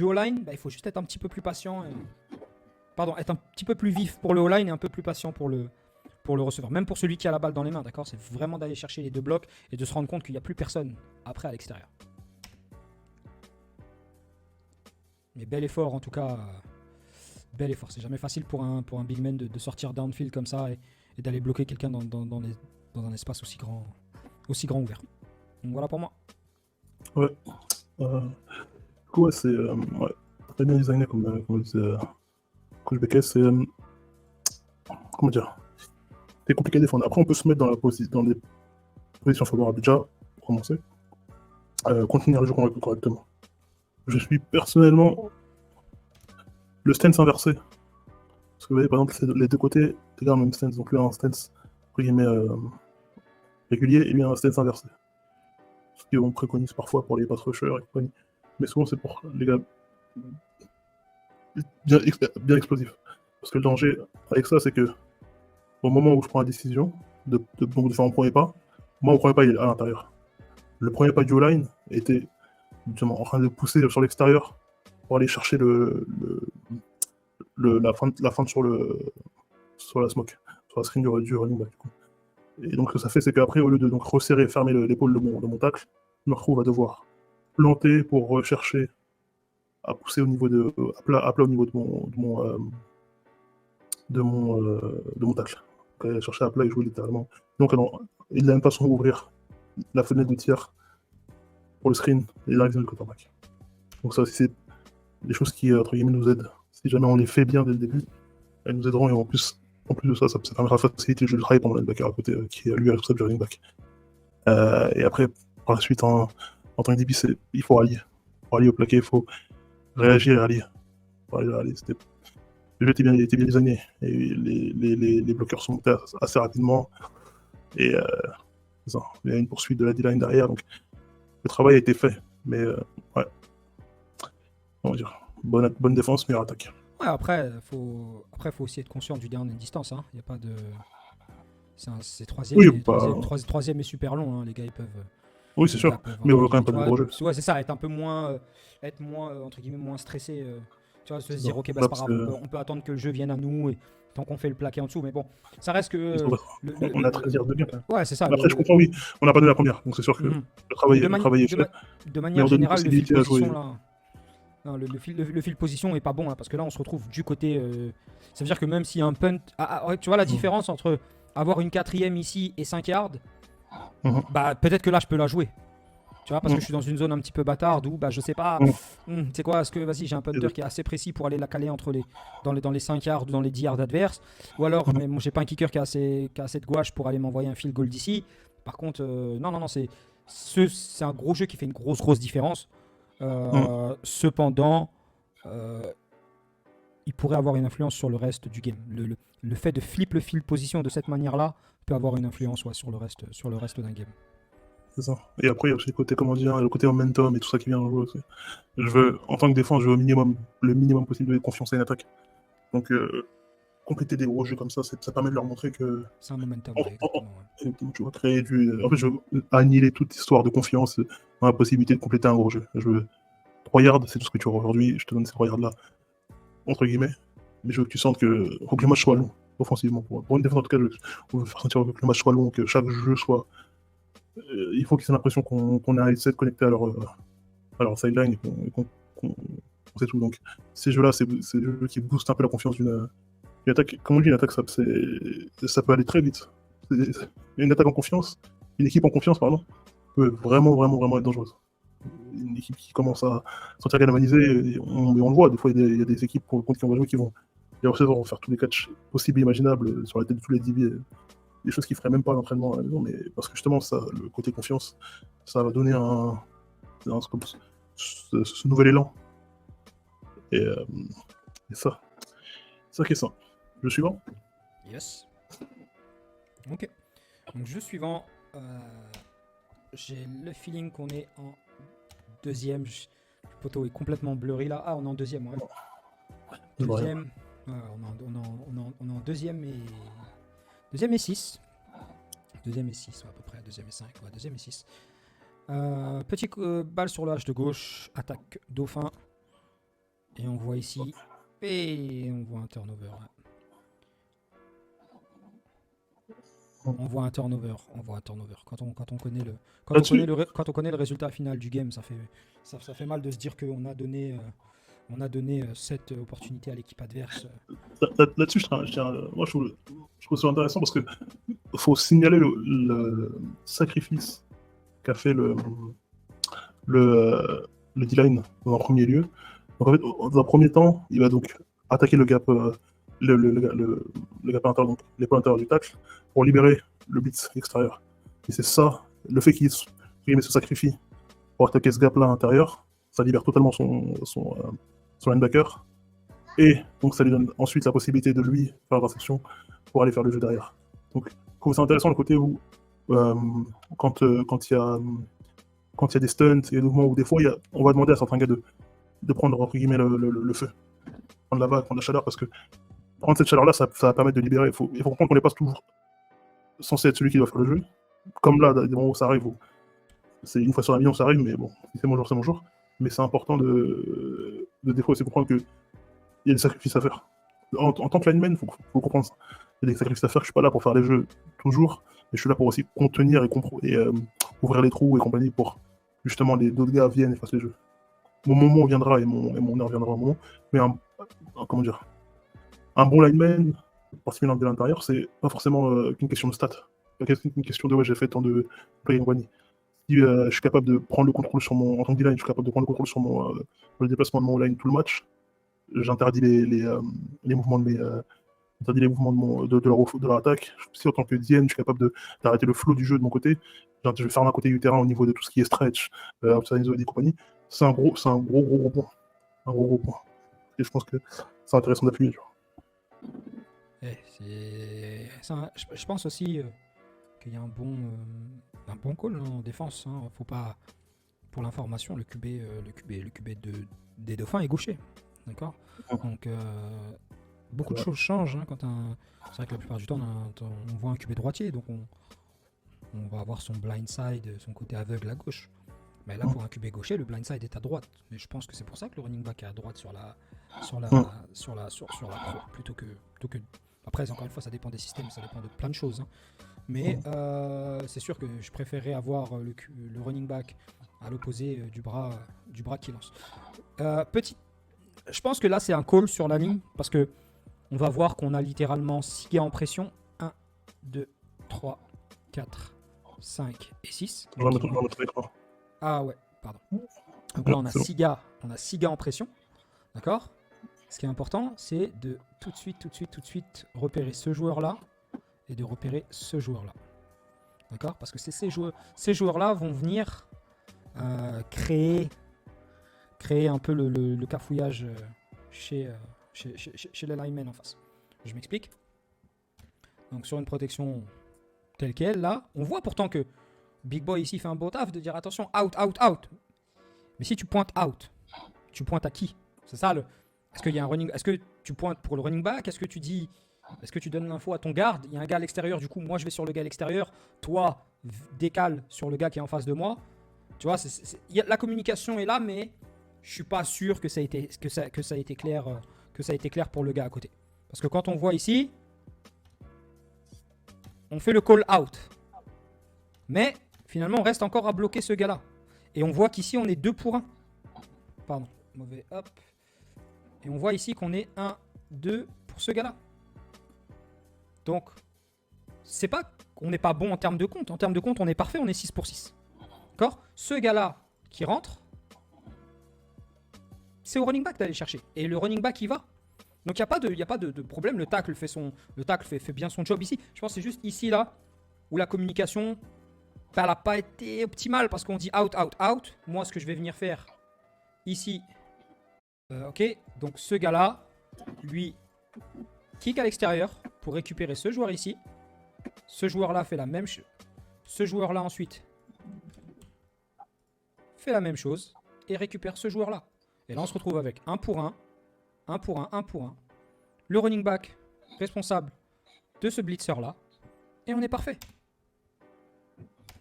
S1: O-line, il faut juste être un petit peu plus patient. Être un petit peu plus vif pour le O-line et un peu plus patient pour le receveur. Même pour celui qui a la balle dans les mains, d'accord ? C'est vraiment d'aller chercher les deux blocs et de se rendre compte qu'il n'y a plus personne après à l'extérieur. Mais bel effort, en tout cas. Bel effort. C'est jamais facile pour un big man de sortir downfield comme ça et d'aller bloquer quelqu'un dans un espace aussi grand ouvert. Donc voilà pour moi.
S2: Ouais. Du coup, c'est très bien designé comme disait Coach Beckett. C'est comment dire, c'est compliqué à défendre. Après, on peut se mettre dans des positions favorables déjà pour commencer. Continuer le jeu correctement. Je suis personnellement le stance inversé. Parce que vous voyez, par exemple, les deux côtés, c'est le même stance. Donc lui a un stance entre guillemets régulier et lui a un stance inversé. Ce qu'on préconise parfois pour les pass rushers et compagnie. Mais souvent c'est pour les gars bien explosifs. Parce que le danger avec ça, c'est que au moment où je prends la décision de faire mon premier pas, moi mon premier pas il est à l'intérieur. Le premier pas du O-line était justement en train de pousser sur l'extérieur pour aller chercher la feinte sur la smoke, sur la screen du running back. Du coup. Et donc ce que ça fait, c'est qu'après, au lieu de donc resserrer, fermer l'épaule de mon tacle, je me retrouve à devoir planter pour rechercher à pousser au niveau à plat au niveau de mon tacle. Donc, aller chercher à plat et jouer littéralement. Donc il n'a même pas son ouvrir la fenêtre de tir pour le screen et l'arrivée du quarterback. Donc ça aussi, c'est des choses qui, entre guillemets, nous aident. Si jamais on les fait bien dès le début, elles nous aideront et en plus de ça, ça permettra de faciliter le jeu de travail pour mon linebacker à côté, qui est lui responsable du running back. Et après, par la suite, en tant que DB, il faut rallier. Pour rallier au plaqué, il faut réagir et rallier. Le jeu était bien designé. Et les bloqueurs sont montés assez rapidement. Et il y a une poursuite de la D-line derrière. Donc, le travail a été fait. Mais, ouais. On va dire, bonne défense, meilleure attaque.
S1: Ouais, après, faut aussi être conscient du down and distance. Hein. Il y a pas de... C'est troisième,
S2: oui,
S1: troisième est super long. Hein. Les gars, ils peuvent...
S2: Oui, c'est sûr, mais on veut quand même pas de gros jeu.
S1: Ouais, c'est ça, être moins entre guillemets, moins stressé. Tu vois, se dire, ok, c'est pas grave, on peut attendre que le jeu vienne à nous. tant qu'on fait le plaqué en dessous. Mais bon, ça reste que.
S2: On a 13 yards de gain quand même.
S1: Ouais, c'est ça.
S2: Après, je comprends, oui. On n'a pas donné la première, donc c'est sûr que le travail est fait.
S1: De manière
S2: on donne une
S1: générale, le fil
S2: possibilité à jouer.
S1: position, là. Non, le fil position est pas bon, hein, parce que là, on se retrouve du côté. Ça veut dire que même s'il y a un punt. Tu vois la différence entre avoir une 4ème ici et 5 yards, bah peut-être que là, je peux la jouer. Tu vois, parce que je suis dans une zone un petit peu bâtarde où, bah, je sais pas, tu sais quoi, est-ce que, vas-y, j'ai un punter qui est assez précis pour aller la caler dans les 5 yards ou dans les 10 yards adverses, ou alors, mais bon, j'ai pas un kicker qui a assez de gouache pour aller m'envoyer un field goal d'ici. Par contre, non, c'est un gros jeu qui fait une grosse différence. Cependant, il pourrait avoir une influence sur le reste du game. Le fait de flip le field position de cette manière-là peut avoir une influence sur le reste d'un game.
S2: C'est ça. Et après, il y a aussi le côté, comment dire, le côté momentum et tout ça qui vient en jeu aussi. Je veux, en tant que défense, je veux le minimum possible de confiance à une attaque. Donc, compléter des gros jeux comme ça permet de leur montrer que.
S1: C'est un momentum.
S2: Tu vas créer En fait, je veux annihiler toute histoire de confiance dans la possibilité de compléter un gros jeu. Je veux 3 yards, c'est tout ce que tu auras aujourd'hui. Je te donne ces 3 yards-là, entre guillemets. Mais je veux que tu sentes que. Faut que le match soit long, offensivement. Pour une défense, en tout cas, je veux faire sentir que le match soit long, que chaque jeu soit. Il faut qu'ils aient l'impression qu'on a essayé de connecter à leur sideline et qu'on sait tout. Donc, ces jeux-là, c'est des jeux qui boostent un peu la confiance d'une attaque. Comme on dit, une attaque, ça peut aller très vite. Une attaque en confiance, une équipe en confiance, pardon, peut vraiment être dangereuse. Une équipe qui commence à se sentir galvanisée, on le voit, des fois, il y a des équipes contre qui on va jouer qui vont faire tous les catchs possibles et imaginables sur la tête de tous les DB. Des choses qu'ils feraient même pas à l'entraînement à la maison, mais parce que justement, ça, le côté confiance, ça va donner ce nouvel élan. Et ça. C'est ça qui est ça. Jeu suivant.
S1: Yes. Ok. Donc, jeu suivant. J'ai le feeling qu'on est en deuxième. Le poteau est complètement blurry là. Ah, on est en deuxième, ouais. Deuxième. On est en deuxième et. Deuxième et 6. Deuxième et 6, à peu près. Deuxième et 5. Ouais, deuxième et 6. Petit balle sur l'âge de gauche. Attaque Dauphin. Et on voit ici. Et on voit un turnover. On voit un turnover. Quand on connaît le résultat final du game, ça fait mal de se dire qu'on a donné. On a donné cette opportunité à l'équipe adverse.
S2: Là-dessus, moi, je trouve ça intéressant parce que faut signaler le sacrifice qu'a fait le D-line dans un premier lieu. Donc, en fait, dans un premier temps, il va donc attaquer le gap, le gap intérieur, donc l'épaule intérieure du tacle, pour libérer le blitz extérieur. Et c'est ça, le fait qu'il se sacrifie pour attaquer ce gap-là intérieur, ça libère totalement son linebacker. Et donc ça lui donne ensuite la possibilité de lui faire l'intersection pour aller faire le jeu derrière. Donc je trouve ça intéressant le côté où quand il y a des stunts et des mouvements où des fois on va demander à certains gars de prendre entre guillemets le feu, prendre la vague, prendre la chaleur, parce que prendre cette chaleur là ça va permettre de libérer. Il faut comprendre qu'on n'est pas toujours censé être celui qui doit faire le jeu. Comme là, des moments où ça arrive, c'est une fois sur un million ça arrive, mais bon, si c'est mon jour, c'est mon jour. Mais c'est important de des fois aussi comprendre qu'il y a des sacrifices à faire. En tant que lineman, il faut comprendre ça. Il y a des sacrifices à faire. Je suis pas là pour faire les jeux toujours, mais je suis là pour aussi contenir et ouvrir les trous et compagnie pour justement les d'autres gars viennent et fassent les jeux. Mon moment viendra et mon heure viendra au moment. Mais un bon lineman, particulièrement de l'intérieur, c'est pas forcément qu'une question de stats. C'est une question de j'ai fait tant de play et compagnie. Si je suis capable de prendre le contrôle en tant que D-line, je suis capable de prendre le contrôle sur le déplacement de mon line tout le match. J'interdis les mouvements de leur attaque. Si en tant que DN, je suis capable d'arrêter le flow du jeu de mon côté, je vais faire un côté du terrain au niveau de tout ce qui est stretch, outside zone et compagnie. C'est un gros point. Un gros point. Et je pense que c'est intéressant d'appuyer.
S1: Je pense aussi qu'il y a un bon call en défense. Hein. Faut pas, pour l'information, le QB des Dauphins est gaucher. D'accord. Donc beaucoup de choses changent hein, c'est vrai que la plupart du temps on voit un QB droitier, donc on va avoir son blind side, son côté aveugle à gauche. Mais là pour un QB gaucher, le blind side est à droite. Mais je pense que c'est pour ça que le running back est à droite sur la pro, plutôt que Après, encore une fois, ça dépend des systèmes, ça dépend de plein de choses. Hein. Mais c'est sûr que je préférerais avoir le running back à l'opposé du bras qui lance. Je pense que là, c'est un call sur la ligne parce que on va voir qu'on a littéralement 6 gars en pression. 1, 2, 3, 4, 5 et 6.
S2: On va mettre les trois.
S1: Ah ouais, pardon. Donc là, on a 6 gars en pression. D'accord ? Ce qui est important, c'est de tout de suite repérer ce joueur-là et de repérer ce joueur-là. D'accord ? Parce que ces joueurs-là vont venir créer un peu le cafouillage chez les linemen en face. Je m'explique. Donc sur une protection telle qu'elle, là, on voit pourtant que Big Boy ici fait un beau taf de dire attention, out, out, out. Mais si tu pointes out, tu pointes à qui ? C'est ça le... Est-ce qu'il y a un running... Est-ce que tu pointes pour le running back ? Est-ce que tu dis... Est-ce que tu donnes l'info à ton garde ? Il y a un gars à l'extérieur, du coup, moi je vais sur le gars à l'extérieur. Toi, décale sur le gars qui est en face de moi. Tu vois, la communication est là, mais je suis pas sûr que ça a été clair, pour le gars à côté. Parce que quand on voit ici, on fait le call out. Mais finalement, on reste encore à bloquer ce gars-là. Et on voit qu'ici, on est 2 pour 1. Pardon, mauvais, hop. Et on voit ici qu'on est 1, 2 pour ce gars-là. Donc, c'est pas qu'on n'est pas bon en termes de compte. En termes de compte, on est parfait, on est 6 pour 6. D'accord ? Ce gars-là qui rentre, c'est au running back d'aller chercher. Et le running back, il va. Donc, il n'y a pas de problème. Le tackle fait bien son job ici. Je pense que c'est juste ici, là, où la communication, elle n'a pas été optimale parce qu'on dit out, out, out. Moi, ce que je vais venir faire ici... ok, donc ce gars-là, lui, kick à l'extérieur pour récupérer ce joueur ici. Ce joueur-là fait la même chose. Ce joueur-là ensuite fait la même chose et récupère ce joueur-là. Et là, on se retrouve avec 1 pour 1, 1 pour 1, 1 pour 1. Le running back responsable de ce blitzer-là. Et on est parfait.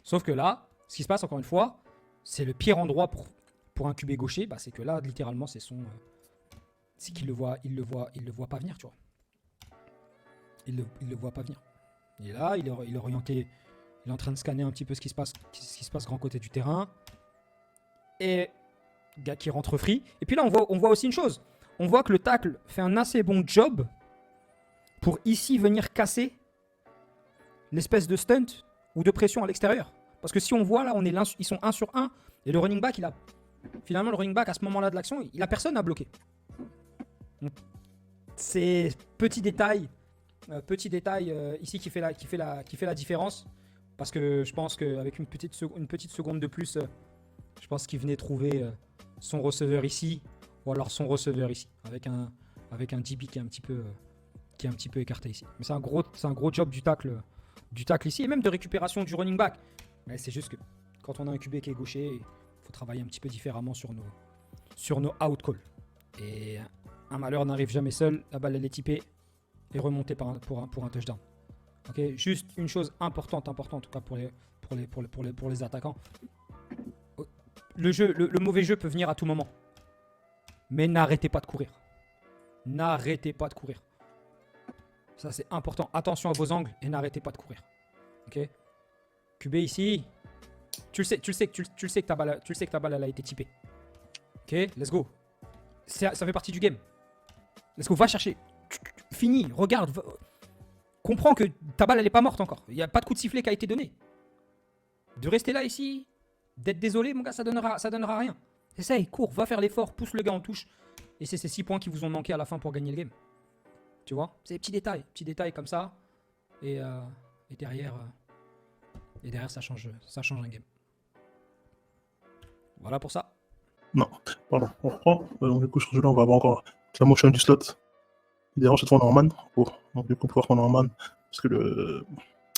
S1: Sauf que là, ce qui se passe encore une fois, c'est le pire endroit pour un QB gaucher, bah, c'est que là, littéralement, c'est c'est qu'il le voit pas venir, tu vois. Il le voit pas venir. Il est là, il est orienté, il est en train de scanner un petit peu ce qui se passe grand côté du terrain. Et gars qui rentre free. Et puis là, on voit aussi une chose. On voit que le tackle fait un assez bon job pour ici venir casser l'espèce de stunt ou de pression à l'extérieur. Parce que si on voit là, ils sont 1 sur 1 et le running back, finalement, le running back, à ce moment-là de l'action, il a personne à bloquer. Donc, c'est petit détail ici qui fait la différence. Parce que je pense qu'avec une petite seconde de plus, je pense qu'il venait trouver son receveur ici, ou alors son receveur ici, avec un DB qui est un petit peu écarté ici. Mais c'est un gros job du tackle ici, et même de récupération du running back. Mais c'est juste que quand on a un QB qui est gaucher, il faut travailler un petit peu différemment sur nos out calls. Et un malheur n'arrive jamais seul. La balle elle est tipée et remontée pour un touchdown. Ok, juste une chose importante en tout cas pour les attaquants. Le mauvais jeu peut venir à tout moment. Mais n'arrêtez pas de courir. N'arrêtez pas de courir. Ça c'est important. Attention à vos angles et n'arrêtez pas de courir. Ok. QB ici. Tu le sais que ta balle elle a été tipée. Ok, let's go. Ça fait partie du game. Let's go, va chercher. Fini, regarde. Comprends que ta balle elle est pas morte encore. Il n'y a pas de coup de sifflet qui a été donné. De rester là ici, d'être désolé mon gars, ça donnera rien. Essaye, cours, va faire l'effort, pousse le gars en touche. Et c'est ces 6 points qui vous ont manqué à la fin pour gagner le game. Tu vois, c'est des petits détails comme ça. Et derrière ça change un game. Voilà pour ça.
S2: Non, pardon, on reprend. Donc, du coup, sur ce jeu-là, on va avoir encore la motion du slot. Idéalement, cette fois, on est en man. Donc, du coup, pouvoir qu'on est en man. Parce que le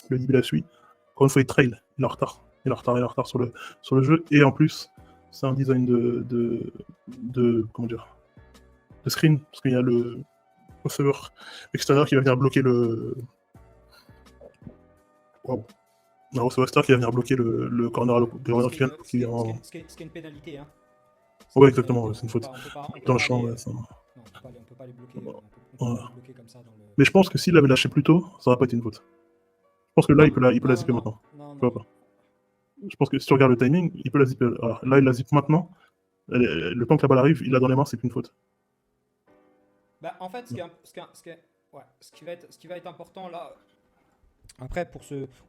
S2: DB la suit. Encore une fois, il trail. Il est en retard. Il est en retard sur le jeu. Et en plus, c'est un design de comment dire, de screen. Parce qu'il y a le receveur extérieur qui va venir bloquer le. Wow. Un receveur extérieur qui va venir bloquer le corner qui est en.
S1: Ce qui est une pénalité, hein.
S2: Ouais, exactement, c'est une faute.
S1: On peut
S2: Dans le
S1: pas
S2: champ,
S1: aller,
S2: ouais, ça.
S1: non, on peut pas les bloquer.
S2: Voilà.
S1: On peut pas les bloquer comme ça dans le.
S2: Mais je pense que s'il l'avait lâché plus tôt, ça aurait pas été une faute. Je pense que là, il peut la
S1: Non,
S2: zipper
S1: non,
S2: maintenant.
S1: non,
S2: Tu vois
S1: non.
S2: pas. Je pense que si tu regardes le timing, il peut la zipper. Alors, là, il la zippe maintenant. Le temps que la balle arrive, il l'a dans les mains, c'est plus une faute.
S1: Bah, en fait, ce qui va être important là. Après,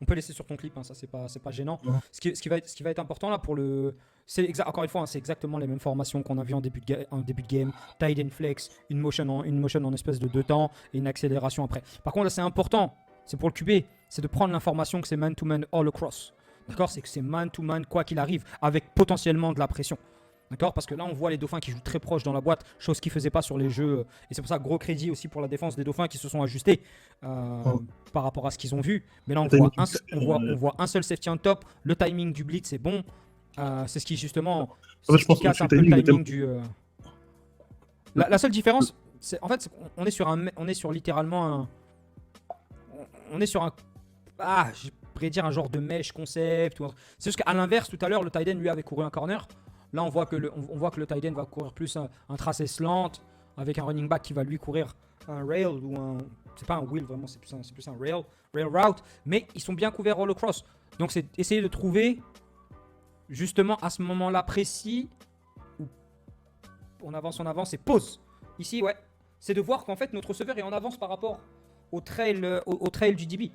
S1: on peut laisser sur ton clip, hein, ça c'est pas gênant.
S2: Ouais.
S1: Ce qui va être important là pour le, encore une fois, hein, c'est exactement les mêmes formations qu'on a vu en début de game. Tight end flex, une motion en espèce de 2 temps et une accélération après. Par contre, là c'est important, c'est pour le QB, c'est de prendre l'information que c'est man to man all across. D'accord, c'est que c'est man to man quoi qu'il arrive, avec potentiellement de la pression. D'accord, parce que là on voit les Dauphins qui jouent très proche dans la boîte, chose qu'ils ne faisaient pas sur les jeux. Et c'est pour ça gros crédit aussi pour la défense des Dauphins qui se sont ajustés par rapport à ce qu'ils ont vu. Mais là on voit un seul safety on top, le timing du blitz c'est bon. C'est ce qui justement
S2: En fait, je pense
S1: casse
S2: que
S1: un peu le timing
S2: le
S1: du. La seule différence, c'est en fait on est sur littéralement un. On est sur un. Je pourrais dire un genre de mesh concept. C'est juste qu'à l'inverse, tout à l'heure, le tight end lui avait couru un corner. Là, on voit que le tight end va courir plus un tracé slant avec un running back qui va lui courir un rail ou un. C'est pas un wheel vraiment, c'est plus un rail route. Mais ils sont bien couverts all across. Donc, c'est essayer de trouver justement à ce moment-là précis où on avance et pause. Ici, ouais, c'est de voir qu'en fait notre receveur est en avance par rapport au trail du DB.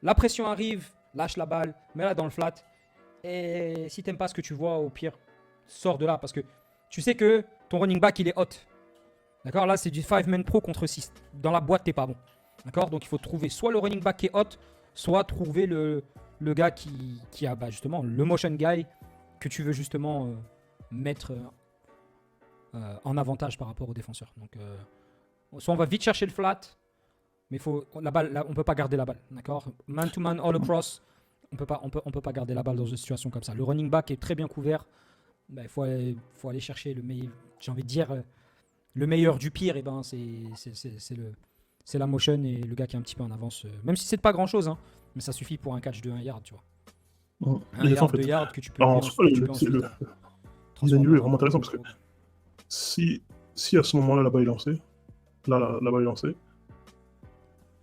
S1: La pression arrive, lâche la balle, mets-la dans le flat. Et si t'aimes pas ce que tu vois, au pire, sors de là. Parce que tu sais que ton running back, il est hot. D'accord, là, c'est du 5-man pro contre 6. Dans la boîte, t'es pas bon. D'accord, donc il faut trouver soit le running back qui est hot, soit trouver le gars qui a justement le motion guy que tu veux justement mettre en avantage par rapport au défenseur. Donc, soit on va vite chercher le flat, mais la balle, là, on peut pas garder la balle, d'accord. Man to man all across, on peut pas garder la balle dans une situation comme ça. Le running back est très bien couvert. Il faut aller chercher le meilleur. J'ai envie de dire le meilleur du pire. Et ben c'est la motion et le gars qui est un petit peu en avance. Même si c'est pas grand chose, hein, mais ça suffit pour un catch de 1 yard, tu vois. Un yard, 2 yards que tu peux.
S2: Alors, le design du jeu est vraiment intéressant parce que si à ce moment-là la balle est lancée, la balle est lancée.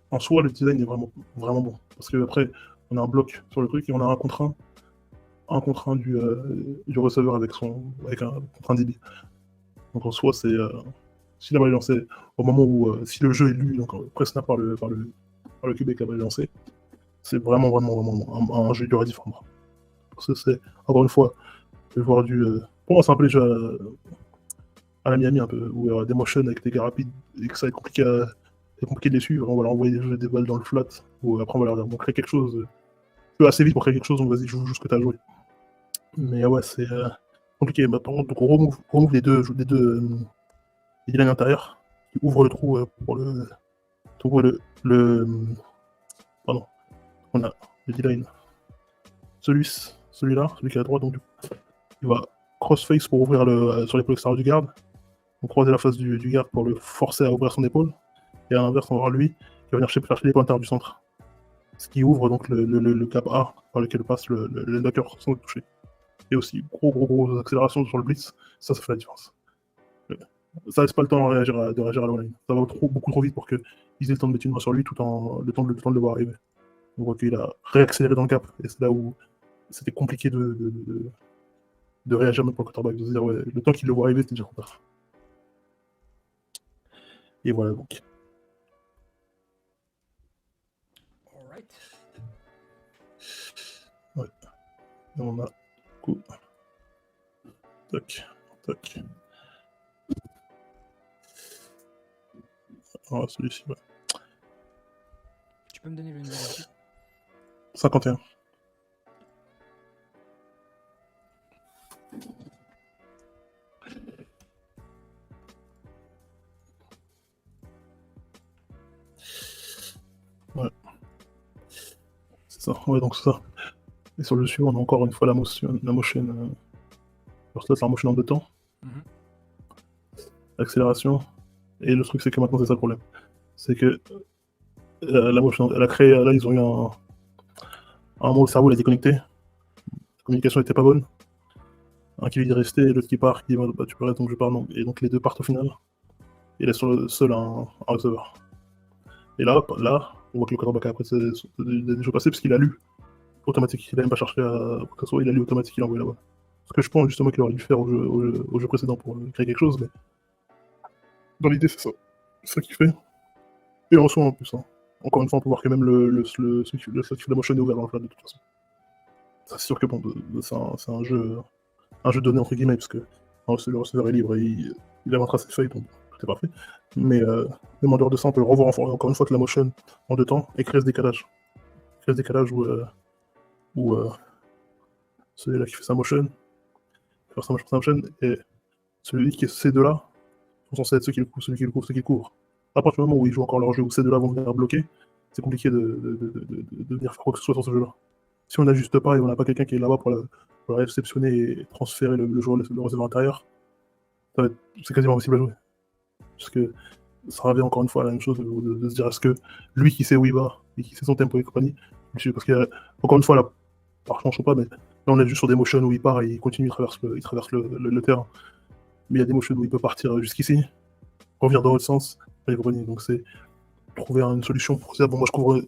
S2: En soi, le design est vraiment, vraiment bon. Parce qu'après, on a un bloc sur le truc et on a un contre un du receveur avec un contre un DB. Donc en soi, c'est si la balle est lancée au moment où si le jeu est lu, donc pré-snap par le QB que la balle est lancée, c'est vraiment, vraiment, vraiment un jeu dur à défendre. Parce que c'est, encore une fois, le joueur pour moi, c'est un peu les jeux à la Miami un peu, où il y aura des motions avec des gars rapides et que ça va être compliqué de les suivre. On va leur envoyer des balles dans le flat, ou après on va leur montrer quelque chose. Assez vite pour créer quelque chose, donc vas-y, joue ce que tu as joué. Mais ouais, c'est compliqué. Par contre, donc on remove les deux lignes intérieures qui ouvrent le trou pour pardon. On a le D-line. Celui-là, celui qui est à droite, donc il va cross-face pour ouvrir sur l'épaule extérieure du garde. On croiser la face du garde pour le forcer à ouvrir son épaule. Et à l'inverse, on va voir lui qui va venir chercher les pointeurs du centre. Ce qui ouvre donc le cap A par lequel passe le linebacker sans le toucher. Et aussi, gros accélération sur le blitz, ça fait la différence. Ça laisse pas le temps de réagir à l'online. Ça va beaucoup trop vite pour qu'ils aient le temps de mettre une main sur lui tout en le temps de le voir arriver. On voit qu'il a réaccéléré dans le cap, et c'est là où c'était compliqué de réagir même pour le quarterback, de se dire ouais, le temps qu'il le voit arriver, c'était déjà trop tard. Et voilà donc.
S1: Alright.
S2: Ouais. Et on a coup. Tac. Alors celui-ci, ouais.
S1: Tu peux me donner le numéro aussi
S2: 51. Ouais. C'est ça, ouais, donc c'est ça. Et sur le suivant, on a encore une fois la motion. Alors là, c'est la motion en 2 temps. Accélération. Et le truc, c'est que maintenant, c'est ça le problème. C'est que la motion, elle a créé. Là, ils ont eu un moment où le cerveau il a déconnecté. La communication n'était pas bonne. Un qui lui dit rester, l'autre qui part, qui dit bah, tu peux rester, donc je pars. Non. Et donc les deux partent au final. il laisse seul un receveur. Et là, on voit que le quarterback a après des jeux passés parce qu'il a lu automatique. Il a même pas cherché à quoi que ce soit, il a lu automatique, il a envoyé la balle. Ce que je pense justement qu'il aurait dû faire au jeu précédent pour créer quelque chose, mais dans l'idée, c'est ça. C'est ça qu'il fait. Et il reçoit en plus. Hein. Encore une fois, on peut voir que même celui qui fait la motion est ouvert dans le plat de toute façon. C'est sûr que bon, c'est un jeu donné entre guillemets, parce que le receveur est libre et il inventera ses feuilles, donc tout est parfait. Mais même en dehors de ça, on peut le revoir encore une fois que la motion en 2 temps et crée ce décalage. Crée ce décalage où celui-là qui fait sa motion, et celui qui est ces deux-là sont censés être ceux qui le couvrent, celui qui le couvre, ceux qui le couvrent. À partir du moment où ils jouent encore leur jeu, où ces deux-là vont venir bloquer, c'est compliqué de venir faire quoi que ce soit sur ce jeu-là. Si on n'ajuste pas et on n'a pas quelqu'un qui est là-bas pour le réceptionner et transférer le receveur intérieur, c'est quasiment impossible à jouer. Parce que ça revient encore une fois à la même chose de se dire est-ce que lui qui sait où il va et qui sait son tempo et compagnie, parce que encore une fois, là, par chance ou pas, mais là on est juste sur des motions où il part et il continue, il traverse le terrain. Mais il y a des motions où il peut partir jusqu'ici, revenir dans l'autre sens, et compagnie. Donc c'est trouver une solution pour dire bon, moi je couvre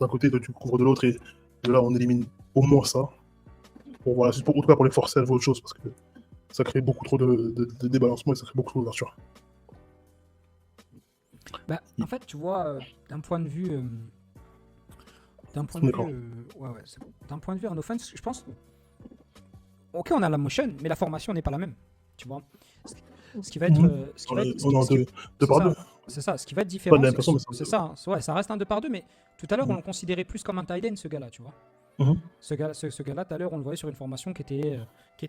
S2: d'un côté, toi tu couvres de l'autre, et de là on élimine au moins ça. Voilà, c'est en tout cas pour les forcer à jouer autre chose, parce que ça crée beaucoup trop de débalancement et ça crée beaucoup trop d'ouverture.
S1: Bah, en fait, tu vois, d'un point de vue d'un point de vue en offense, je pense, ok, on a la motion, mais la formation n'est pas la même, tu vois. Ce qui va être,
S2: deux par deux.
S1: C'est ça, ce qui va être différent,
S2: c'est
S1: ça, ouais, ça reste un 2 par 2, mais tout à l'heure on le considérait plus comme un tight end, ce gars-là, tu vois. Ce gars-là, tout à l'heure, on le voyait sur une formation qui était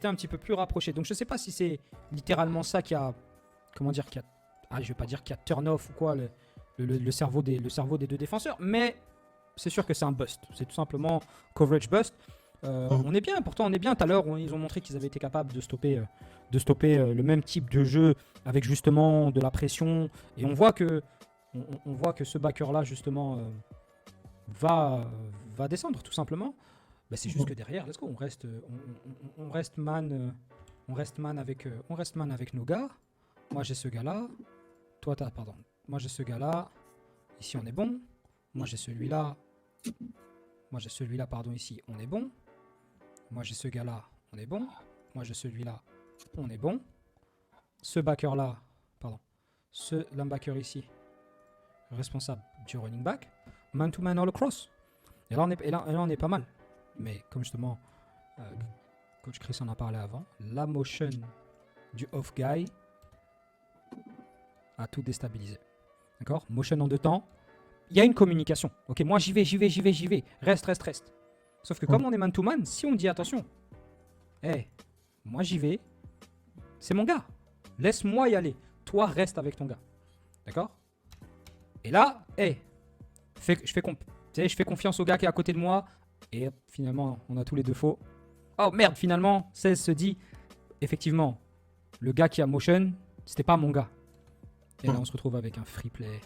S1: un petit peu plus rapprochée. Donc je sais pas si c'est littéralement ça qui a, comment dire, je vais pas dire qu'il y a turn off ou quoi, le cerveau des deux défenseurs, mais c'est sûr que c'est un bust. C'est tout simplement coverage bust. On est bien, pourtant on est bien. Tout à l'heure, ils ont montré qu'ils avaient été capables de stopper le même type de jeu avec justement de la pression. Et on voit que ce backer-là, justement, va descendre tout simplement. Bah, c'est juste que derrière, let's go, on reste man avec nos gars. Moi j'ai ce gars-là. Moi j'ai ce gars-là. Ici on est bon. Moi j'ai celui-là. Ici on est bon. Moi j'ai ce gars-là, on est bon. Moi j'ai celui-là, on est bon. Ce backer-là, ce linebacker ici, responsable du running back. Man to man all across. Et là on est pas mal. Mais comme justement, Coach Chris en a parlé avant, la motion du off guy a tout déstabilisé. D'accord? Motion en 2 temps. Il y a une communication. Ok, moi j'y vais. Reste. Sauf que comme on est man to man, si on dit attention, moi j'y vais, c'est mon gars. Laisse-moi y aller. Toi reste avec ton gars. D'accord? Et là, je fais confiance au gars qui est à côté de moi. Et finalement, on a tous les deux faux. Oh merde, finalement, 16 se dit, effectivement, le gars qui a motion, c'était pas mon gars. Et là, on se retrouve avec un free play,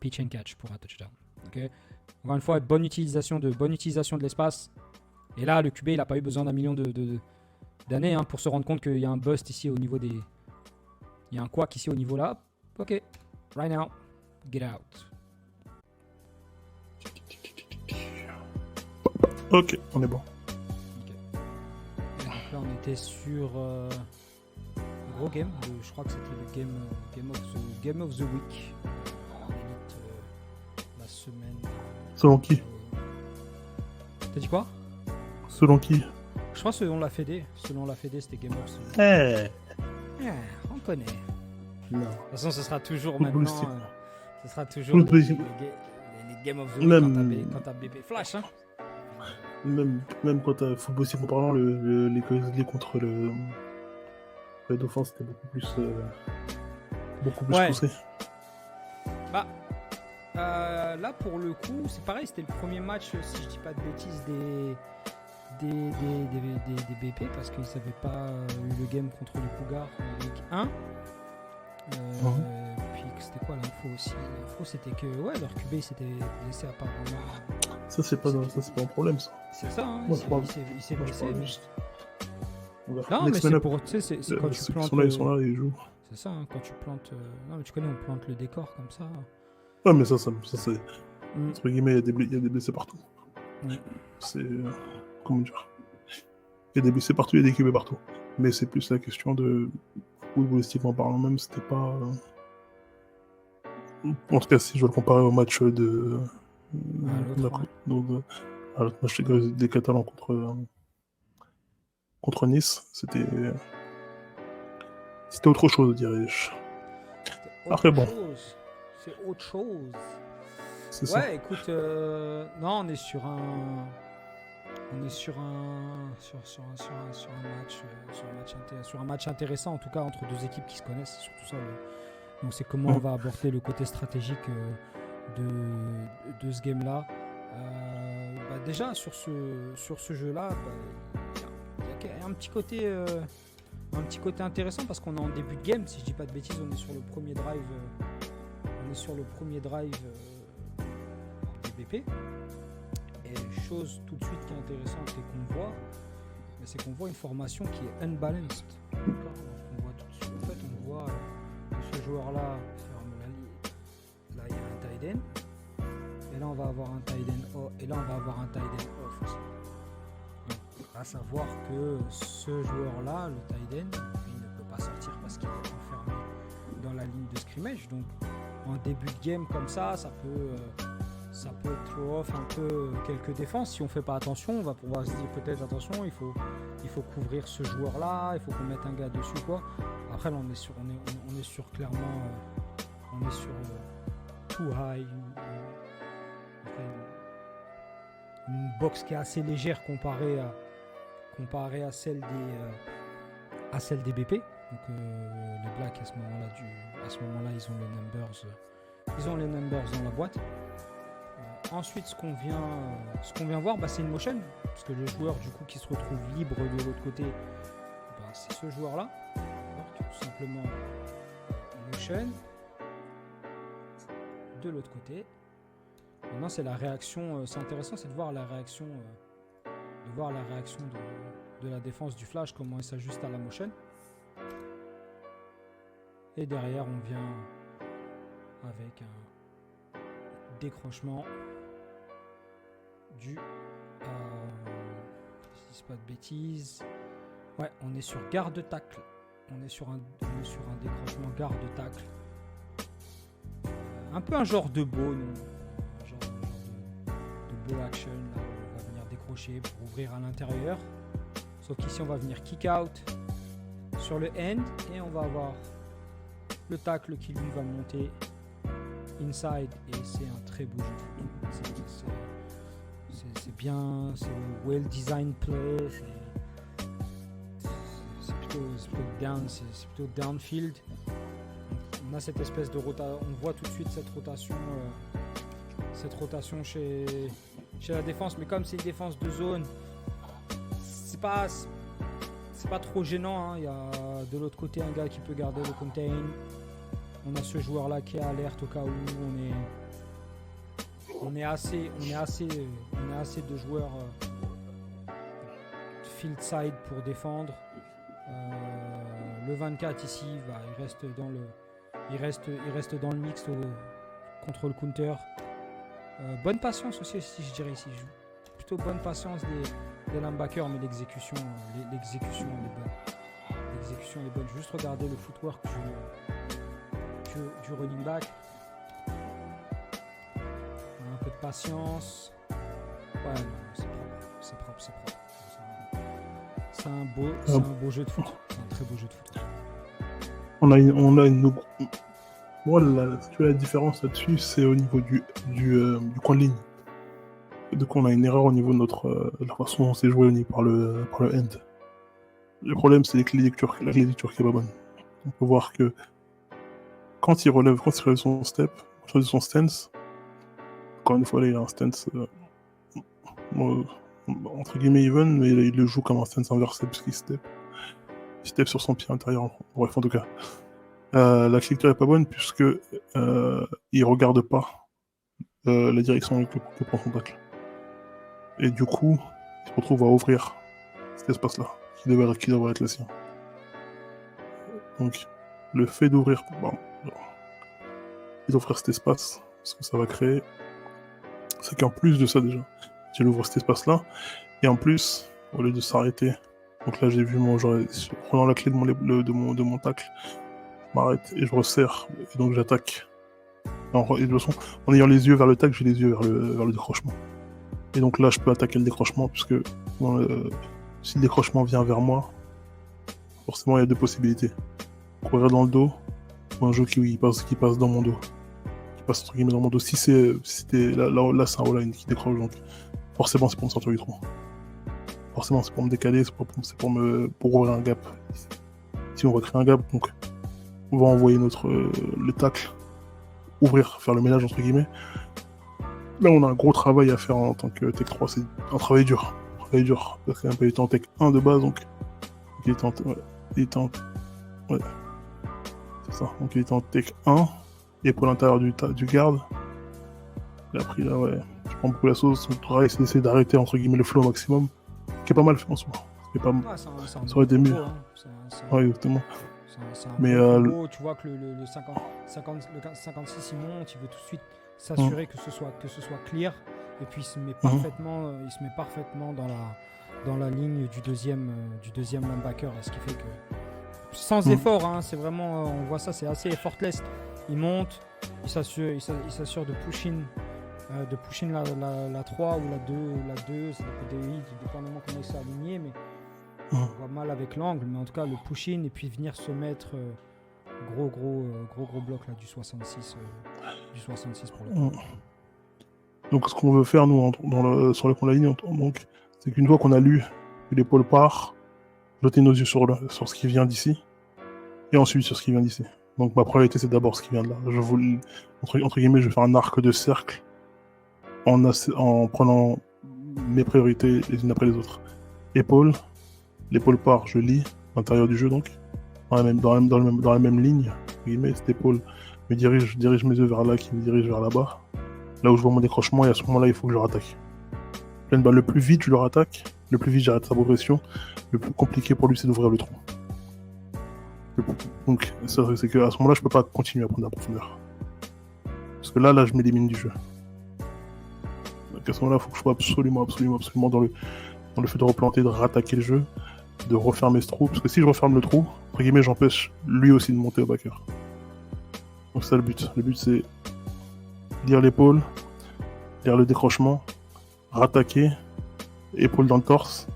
S1: pitch and catch pour un touchdown. Okay. Encore une fois, bonne utilisation de l'espace. Et là, le QB, il n'a pas eu besoin d'un million d'années pour se rendre compte qu'il y a un bust ici au niveau des... Il y a un quack ici au niveau là. Ok, right now, get out.
S2: Ok, on est bon.
S1: Okay. Et donc là, on était sur gros game. Je crois que c'était le game of the week. La semaine.
S2: Selon qui?
S1: T'as dit quoi?
S2: Selon qui?
S1: Je crois selon la Fédé. C'était Game of the Week. On connaît.
S2: Non.
S1: De toute façon, ce sera toujours
S2: Football
S1: maintenant. Ce sera toujours les Game of the Week quand t'as bébé Flash. Hein.
S2: Même quand t'as football en parlant, les coéquipiers contre le Dauphin, c'était beaucoup plus poussé.
S1: Bah, là pour le coup, c'est pareil, c'était le premier match, si je dis pas de bêtises, des BP parce qu'ils n'avaient pas eu le game contre le Cougar en week 1. Puis c'était quoi l'info aussi? L'info c'était que leur QB s'était blessé apparemment.
S2: Ça c'est pas un problème ça.
S1: C'est ça, hein, il s'est blessé.
S2: Non
S1: mais c'est pour, tu sais, c'est quand tu plantes.
S2: Ils sont là, ils jouent.
S1: C'est ça, hein, quand tu plantes. Non, mais tu connais, on plante le décor comme ça.
S2: Ouais, mais ça c'est.
S1: Mm.
S2: Entre guillemets, il y a des blessés partout.
S1: Mm.
S2: C'est. Comment dire? Il y a des blessés partout, il y a des QB partout. Mais c'est plus la question de. Footballistiquement parlant, même, c'était pas. En tout cas, si je dois le comparer au match de.
S1: L'autre, ouais.
S2: Donc, à l'autre match des Catalans contre Nice, c'était autre chose, dirais-je. Après, bon,
S1: C'est autre chose.
S2: c'est ça.
S1: Ouais, écoute, non, on est sur un. On est sur un match intéressant en tout cas entre deux équipes qui se connaissent, c'est surtout ça. Donc c'est comment on va aborder le côté stratégique de ce game là. Déjà sur ce jeu là, il y a un petit côté intéressant parce qu'on est en début de game, si je dis pas de bêtises, on est sur le premier drive du BP. Et chose tout de suite qui est intéressante et qu'on voit, c'est qu'on voit une formation qui est unbalanced. On voit tout de suite, en fait, on voit que ce joueur-là ferme la ligne. Là, il y a un tight end. Et là, on va avoir un tight end off. Et là, on va avoir un tight end off aussi. Donc, à savoir que ce joueur-là, le tight end, il ne peut pas sortir parce qu'il est enfermé dans la ligne de scrimmage. Donc, en début de game comme ça peut throw off un peu quelques défenses. Si on fait pas attention, on va pouvoir se dire peut-être attention, il faut couvrir ce joueur-là, il faut qu'on mette un gars dessus quoi. Après là, on est sur clairement, on est sur too high, une box qui est assez légère comparée à celle des BP. Donc les Blacks à ce moment-là, ils ont les numbers dans la boîte. Ensuite, ce qu'on vient voir, c'est une motion, parce que le joueur du coup qui se retrouve libre de l'autre côté, c'est ce joueur-là. Donc, tout simplement motion. De l'autre côté. Maintenant, c'est la réaction. C'est intéressant, c'est de voir la réaction, de la défense du Flash, comment il s'ajuste à la motion. Et derrière, on vient avec un décrochement si je dis pas de bêtises, ouais, on est sur garde de tacle, on est sur un décrochement garde de tacle, un peu un genre de ball, un genre de ball action, là, on va venir décrocher pour ouvrir à l'intérieur, sauf qu'ici on va venir kick out sur le end et on va avoir le tacle qui lui va monter inside et c'est un très beau jeu de foot. C'est bien, c'est well designed play, c'est plutôt downfield. On a cette espèce de rotation, on voit tout de suite cette rotation chez la défense, mais comme c'est une défense de zone, c'est pas trop gênant, hein. Il y a de l'autre côté un gars qui peut garder le contain. On a ce joueur là qui est alerte au cas où on est assez de joueurs field side pour défendre. Le 24 ici, il reste dans le mix contre le counter. Bonne patience aussi, si je dirais ici. Plutôt bonne patience des linebackers, mais l'exécution est bonne. L'exécution est bonne. Juste regarder le footwork du running back. Un peu de patience. Ouais, non, c'est propre. C'est un beau jeu de foot. C'est un très beau jeu de foot.
S2: On a une. Moi, la différence là-dessus, c'est au niveau du coin de ligne. Donc, on a une erreur au niveau de la façon dont c'est joué par le end. Le problème, c'est la clé de lecture qui est pas bonne. On peut voir que quand il relève son step, son stance, encore une fois, là, il a un stance entre guillemets even, mais il le joue comme un stance inversé parce qu'il step sur son pied intérieur. Bref, en tout cas, la lecture est pas bonne puisque il regarde pas la direction que prend son tacle. Et du coup, il se retrouve à ouvrir cet espace-là, qui devrait être le sien. Donc, le fait d'ouvrir, d'offrir cet espace, ce que ça va créer, c'est qu'en plus de ça déjà, j'ai ouvert cet espace-là, et en plus, au lieu de s'arrêter, donc là j'ai vu prenant la clé de mon tacle, je m'arrête et je resserre, et donc j'attaque. Et de toute façon, en ayant les yeux vers le tacle, j'ai les yeux vers le décrochement. Et donc là, je peux attaquer le décrochement, puisque si le décrochement vient vers moi, forcément il y a deux possibilités. Courir dans le dos, ou un jeu qui passe dans mon dos. Qui passe entre guillemets dans mon dos. Si c'était là c'est un all-line qui décroche, donc forcément c'est pour me sortir du trou. Forcément c'est pour me décaler, c'est pour ouvrir un gap. Si on va créer un gap, donc on va envoyer le tacle, ouvrir, faire le ménage entre guillemets. Là on a un gros travail à faire en tant que Tech 3, c'est un travail dur. Parce qu'il était en Tech 1 de base, donc il était en c'est ça. Donc il était en Tech 1, et pour l'intérieur du garde. Il a pris là, ouais. Je prends beaucoup la sauce. Son travail, c'est d'essayer d'arrêter entre guillemets le flow au maximum. Qui est pas mal fait en soi. Ça aurait été mieux. Hein. Ouais, exactement.
S1: C'est un bon combo. Tu vois que le 56 il monte, il veut tout de suite s'assurer que ce soit clear. Et puis il se met parfaitement dans la ligne du deuxième linebacker. Ce qui fait que sans effort, hein, c'est vraiment, on voit ça, c'est assez effortless. Il monte, il s'assure de push in la 3 ou la 2, c'est dépendamment comment il s'est aligné, mais on voit mal avec l'angle, mais en tout cas le push in et puis venir se mettre gros bloc là du 66 pour le coup.
S2: Donc ce qu'on veut faire nous sur le coin de la ligne, donc, c'est qu'une fois qu'on a lu que l'épaule part, jeter nos yeux sur ce qui vient d'ici, et ensuite sur ce qui vient d'ici. Donc ma priorité c'est d'abord ce qui vient de là. Entre guillemets, je vais faire un arc de cercle en prenant mes priorités les unes après les autres. L'épaule part, je lis l'intérieur du jeu donc, dans la même ligne, entre guillemets, cette épaule je dirige mes yeux vers là, qui me dirige vers là-bas, là où je vois mon décrochement, et à ce moment-là il faut que je le rattaque. Le plus vite je le rattaque, le plus vite j'arrête sa progression, le plus compliqué pour lui c'est d'ouvrir le trou. Donc c'est qu'à ce moment-là je peux pas continuer à prendre la profondeur. Parce que là je m'élimine du jeu. Donc à ce moment-là il faut que je sois absolument dans le fait de replanter, de rattaquer le jeu, de refermer ce trou, parce que si je referme le trou, entre guillemets j'empêche lui aussi de monter au backer. Donc c'est ça le but. Le but c'est lire l'épaule, lire le décrochement, rattaquer, épaule dans le torse,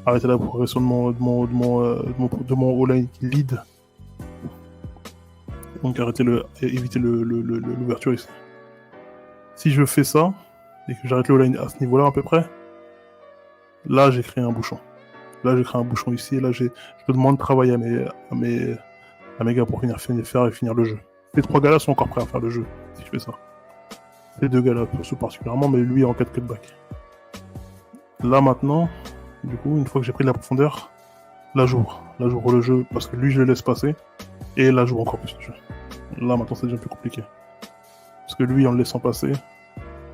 S2: arrêter la progression de mon all-line qui lead. Donc éviter l'ouverture ici. Si je fais ça, et que j'arrête le all-line à ce niveau-là à peu près, là j'ai créé un bouchon. Là j'ai créé un bouchon ici, et là je demande de travailler à mes gars pour finir le jeu. Les 3 gars là sont encore prêts à faire le jeu, si je fais ça. Les 2 gars là, particulièrement, mais lui en 4 cutbacks. Là maintenant, du coup, une fois que j'ai pris de la profondeur, là j'ouvre le jeu, parce que lui je le laisse passer, et là j'ouvre encore plus le jeu. Là maintenant c'est déjà plus compliqué. Parce que lui en le laissant passer,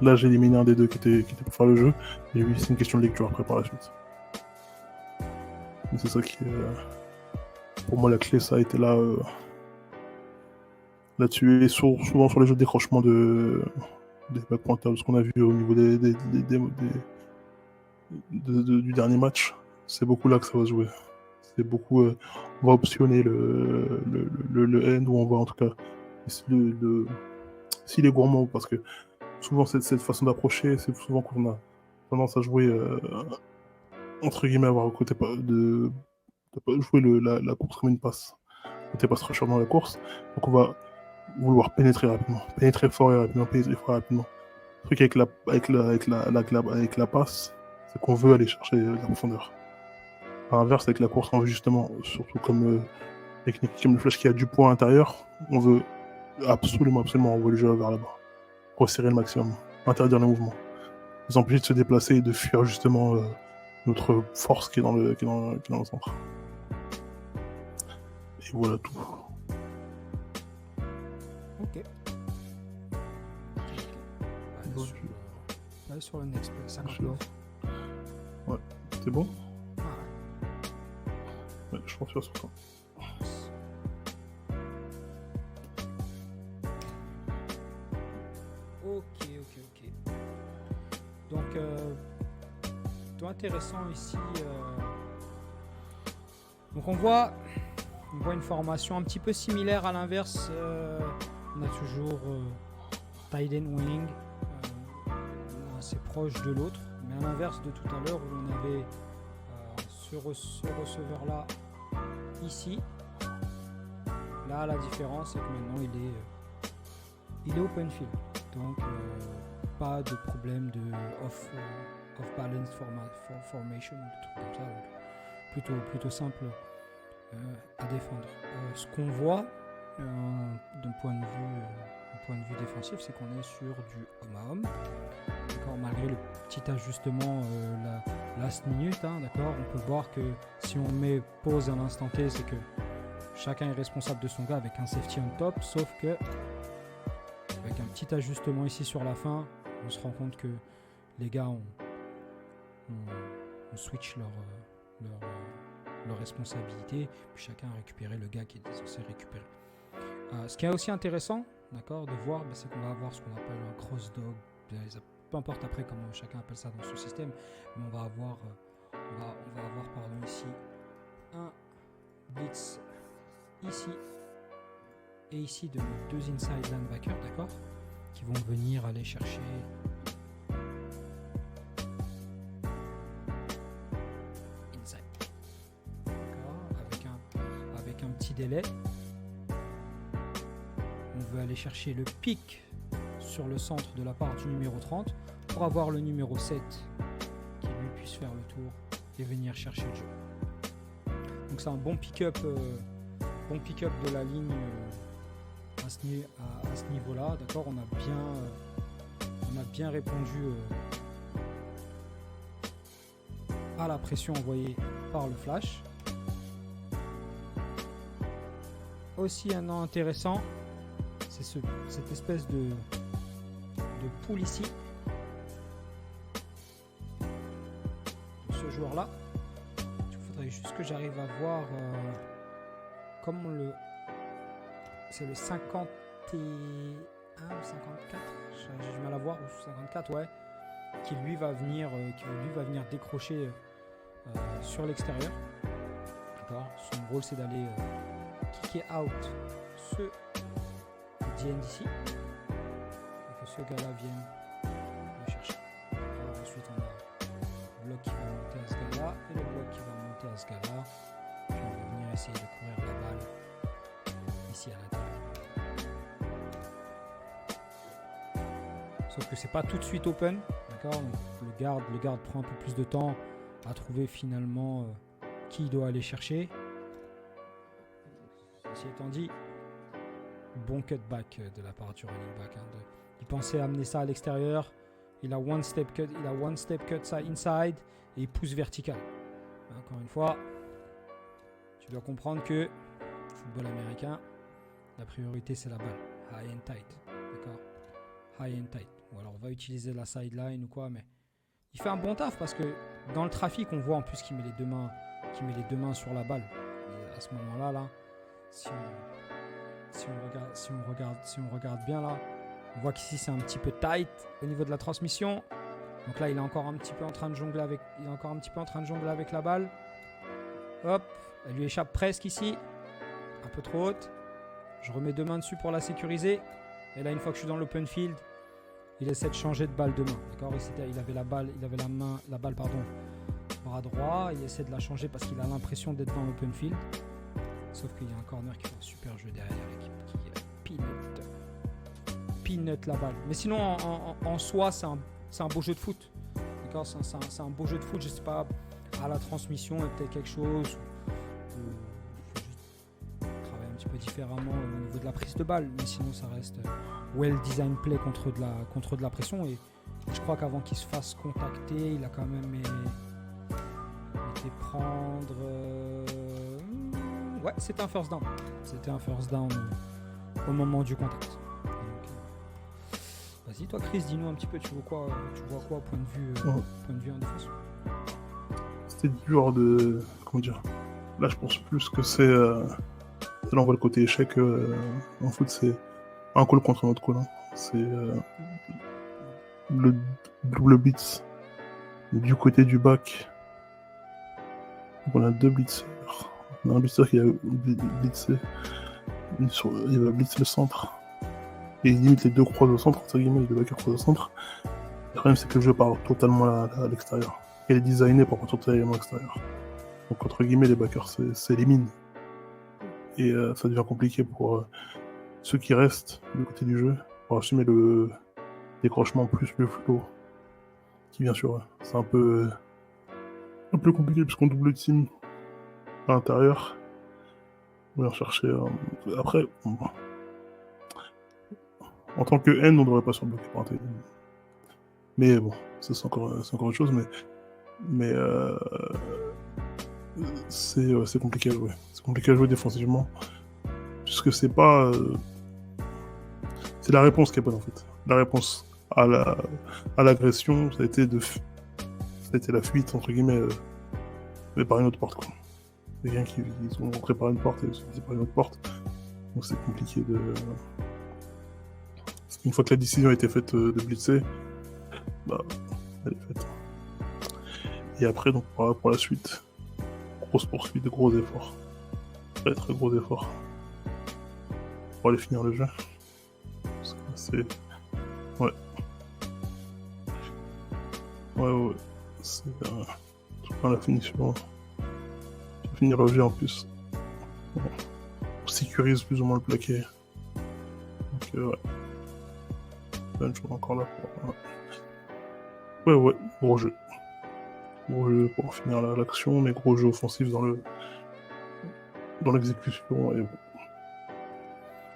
S2: là j'ai éliminé un des deux qui était pour faire le jeu, et lui c'est une question de lecture après par la suite. Et c'est ça qui est... Pour moi la clé ça a été là-dessus, et souvent sur les jeux de décrochement des backpointers, ce qu'on a vu au niveau du dernier match, c'est beaucoup là que ça va se jouer. C'est beaucoup, on va optionner le end, ou on va en tout cas, s'il est gourmand, parce que souvent cette façon d'approcher, c'est souvent qu'on a tendance à jouer, entre guillemets, avoir le côté de jouer la course comme une passe. Côté pass rusher dans la course, donc on va vouloir pénétrer fort et rapidement. Le truc avec la passe, c'est qu'on veut aller chercher la profondeur. À l'inverse, avec la course, on veut justement, surtout comme technique comme le flash qui a du poids intérieur, on veut absolument envoyer le jeu vers là-bas. Resserrer le maximum, interdire le mouvement. Les empêcher de se déplacer et de fuir justement notre force qui est dans le centre. Et voilà tout.
S1: Ok. Allez sur le next play, 59.
S2: Ouais, c'est bon?
S1: Ah
S2: ouais, je pense que c'est ça.
S1: Donc, plutôt intéressant ici. Donc, on voit une formation un petit peu similaire à l'inverse. On a toujours tight end wing, assez proche de l'autre. Mais à l'inverse de tout à l'heure où on avait ce receveur-là ici. Là, la différence, c'est que maintenant, il est open field. Donc, pas de problème de off-balance formation, des trucs comme ça. Donc, plutôt simple à défendre. Ce qu'on voit d'un point de vue défensif, c'est qu'on est sur du homme à homme. D'accord, malgré le petit ajustement last minute, d'accord, on peut voir que si on met pause à l'instant T, c'est que chacun est responsable de son gars avec un safety on top, sauf que avec un petit ajustement ici sur la fin, on se rend compte que les gars on switch leur responsabilité, puis chacun a récupéré le gars qui était censé récupérer. Ce qui est aussi intéressant, d'accord, de voir, c'est qu'on va avoir ce qu'on appelle un cross dog, peu importe après comment chacun appelle ça dans son système, mais on va avoir ici un blitz ici et ici de nos deux inside linebackers, d'accord, qui vont venir aller chercher inside, d'accord, avec un petit délai. On veut aller chercher le pic sur le centre de la part du numéro 30 pour avoir le numéro 7 qui lui puisse faire le tour et venir chercher le jeu. Donc c'est un bon pick-up de la ligne à ce niveau-là, d'accord. On a bien répondu à la pression envoyée par le flash. Aussi un an intéressant, c'est cette espèce de poule ici, ce joueur-là. Il faudrait juste que j'arrive à voir comme c'est le 51 ou 54, j'ai du mal à voir, ou 54, ouais, qui lui va venir décrocher sur l'extérieur. D'accord. Son rôle, c'est d'aller kicker out ce DN d'ici, et que ce gars-là vienne le chercher. Alors ensuite, on a le bloc qui va monter à ce gars-là et le bloc qui va monter à ce gars-là. Puis on va venir essayer de courir la balle ici à l'intérieur. Sauf que c'est pas tout de suite open, d'accord. Le garde prend un peu plus de temps à trouver finalement qui il doit aller chercher. Ceci étant dit, bon cutback de la part du running back. Il pensait amener ça à l'extérieur. Il a one step cut ça inside et il pousse vertical. Encore une fois, tu dois comprendre que football américain, la priorité c'est la balle. High and tight. D'accord? High and tight. Ou alors on va utiliser la sideline ou quoi, mais il fait un bon taf parce que dans le trafic, on voit en plus qu'il met les deux mains sur la balle. Et à ce moment-là, si on regarde bien là, on voit qu'ici c'est un petit peu tight au niveau de la transmission. Donc là, il est encore un petit peu en train de jongler avec la balle. Hop, elle lui échappe presque ici, un peu trop haute. Je remets deux mains dessus pour la sécuriser. Et là, une fois que je suis dans l'open field, il essaie de changer de balle de main. D'accord, il avait la balle, bras droit. Il essaie de la changer parce qu'il a l'impression d'être dans l'open field. Sauf qu'il y a un corner qui fait un super jeu derrière qui peanut la balle. Mais sinon, en soi, c'est un beau jeu de foot. D'accord, c'est un beau jeu de foot. Je sais pas, à la transmission, il y a peut-être quelque chose. Il faut juste travailler un petit peu différemment au niveau de la prise de balle. Mais sinon, ça reste well design play contre de la pression. Et je crois qu'avant qu'il se fasse contacter, il a quand même été prendre. Ouais, c'était un first down. C'était un first down au moment du contact. Donc, vas-y, toi, Chris, dis-nous un petit peu, tu vois quoi au point de vue en défense?
S2: C'était dur de. Comment dire? Là, je pense plus que c'est. Là, on voit le côté échec. En foot, c'est un call contre un autre call. C'est. le double blitz du côté du back. Donc on a 2 blitzers. On a un blitzer qui a blitzé. Il va blitzer le centre. Et il limite les deux croises au centre, entre guillemets, les deux backers croisent au centre. Le problème, c'est que le jeu part totalement à l'extérieur. Il est designé pour partir totalement à l'extérieur. Donc, entre guillemets, les backers s'éliminent. Et ça devient compliqué pour ceux qui restent du côté du jeu, pour assumer le décrochement plus le flow qui vient sur eux. C'est un peu compliqué puisqu'on double team à l'intérieur. On vient chercher. Après, en tant que N, on ne devrait pas se bloquer par un téléphone. Mais bon, ça c'est encore autre chose, mais c'est compliqué à jouer. C'est compliqué à jouer défensivement, puisque c'est pas... c'est la réponse qui est bonne en fait. La réponse à l'agression, ça a été la fuite, entre guillemets, mais par une autre porte, quoi. Les gens qui sont rentrés par une porte et ils sont sortis par une autre porte. Donc c'est compliqué de... Une fois que la décision a été faite de blitzer, bah, elle est faite. Et après, donc, pour la suite, grosse poursuite, gros efforts. Très très gros efforts. Pour aller finir le jeu. Parce que c'est... Ouais. Ouais. C'est... Dans la finition. Pour finir le jeu en plus. On sécurise plus ou moins le plaqué. Donc, ouais. Je suis encore là pour... Ouais, gros jeu. Gros jeu pour finir l'action, mais gros jeu offensif dans l'exécution. Et bon.